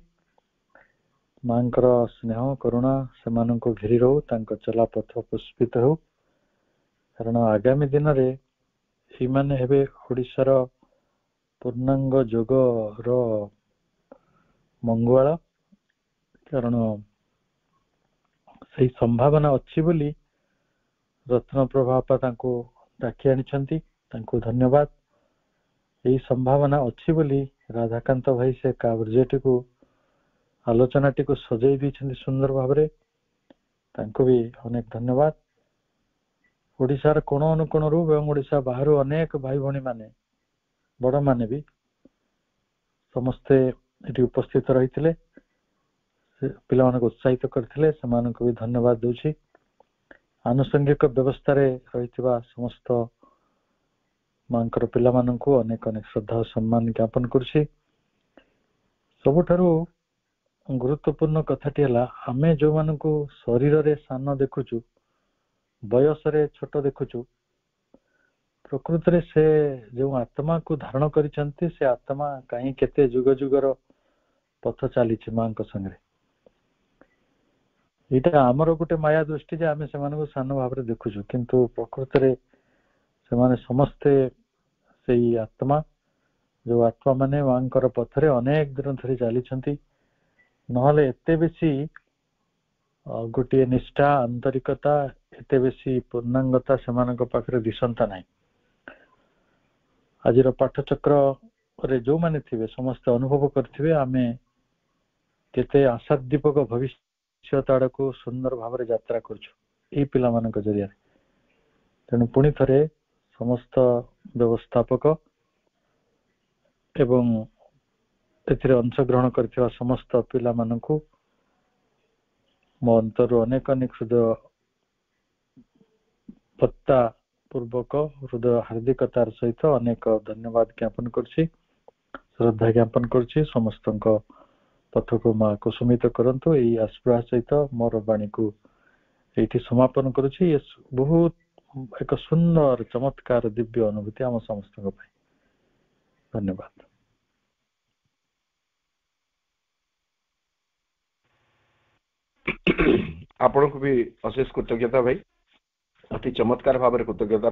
मांकर स्नेह करुणा सेमानंको घेरी रहू तांको चला पथ पुष्पित हो कारण आगामी दिन रे ही माने हेबे ओडिशार पूर्णांग जोग रो मंगुआला कारण सही संभावना अच्छी बोली रत्न प्रभापा तांको डाकी आनिछंती तांको धन्यवाद यही संभावना अच्छी बोली राधाकांत भाई से कार्यटी को आलोचना टी को सजाई दी सुंदर भाव रे तांको भी अनेक धन्यवाद ओडिशार कोण अनुकोण रू एवं ओडिशा बाहर अनेक भाई भणी माने बड़ माने भी समस्ते एटी उपस्थित रही पिला मानक उत्साहित करथिले समानक भी धन्यवाद दूची आनुषंगिक व्यवस्था रे रहितबा समस्त मांकर पिला मानकु अनेक अनेक श्रद्धा और सम्मान ज्ञापन करछि सबुठारु गुरुत्वपूर्ण कथाटी हला आमे जो मानकु शरीर रे सान देखुछु बयस रे छोट देखुछु प्रकृत रे से जो आत्मा को धारण करिसंती से आत्मा कहीं केते जुग जुगर पथ चली मां संगे यहाँ आमर गोटे माया दृष्टि जे आमे सेमानकु सान भाव रे देखुछु किंतु प्रकृत रे सेमाने समस्ते सेई आत्मा जो आत्मा माने मांकर पथरे अनेक दिन धरी चली नहले एते बेसी गोटे निष्ठा आंतरिकता एते बेसी पूर्णांगता सेमानक पाखरे दिसंता नाही आज पाठचक्र रे जो माने थिबे समस्त अनुभव करथिबे आमे केते आशादीपक भविष्य आड़क सुंदर भाव रे यात्रा करछु ए पिला मानक जरिया तेणु पुणी थरे समस्त व्यवस्थापक एवं एथिरे अंशग्रहण करथिबा समस्त पिला मानकु मो अंतर अनेक अनेक हृदय पत्ता पूर्वक हृदय हार्दिकतार सहित अनेक धन्यवाद ज्ञापन करछि श्रद्धा ज्ञापन करछि समस्तक पथ को मां कुसुमित करंतु एई आस्पृहा सहित मोर वाणी को एठी समापन करुछि बहुत एक सुंदर चमत्कार दिव्य अनुभूति आम समस्त धन्यवाद आपण को भी अशेष कृतज्ञता भाई अति चमत्कार भाव कृतज्ञता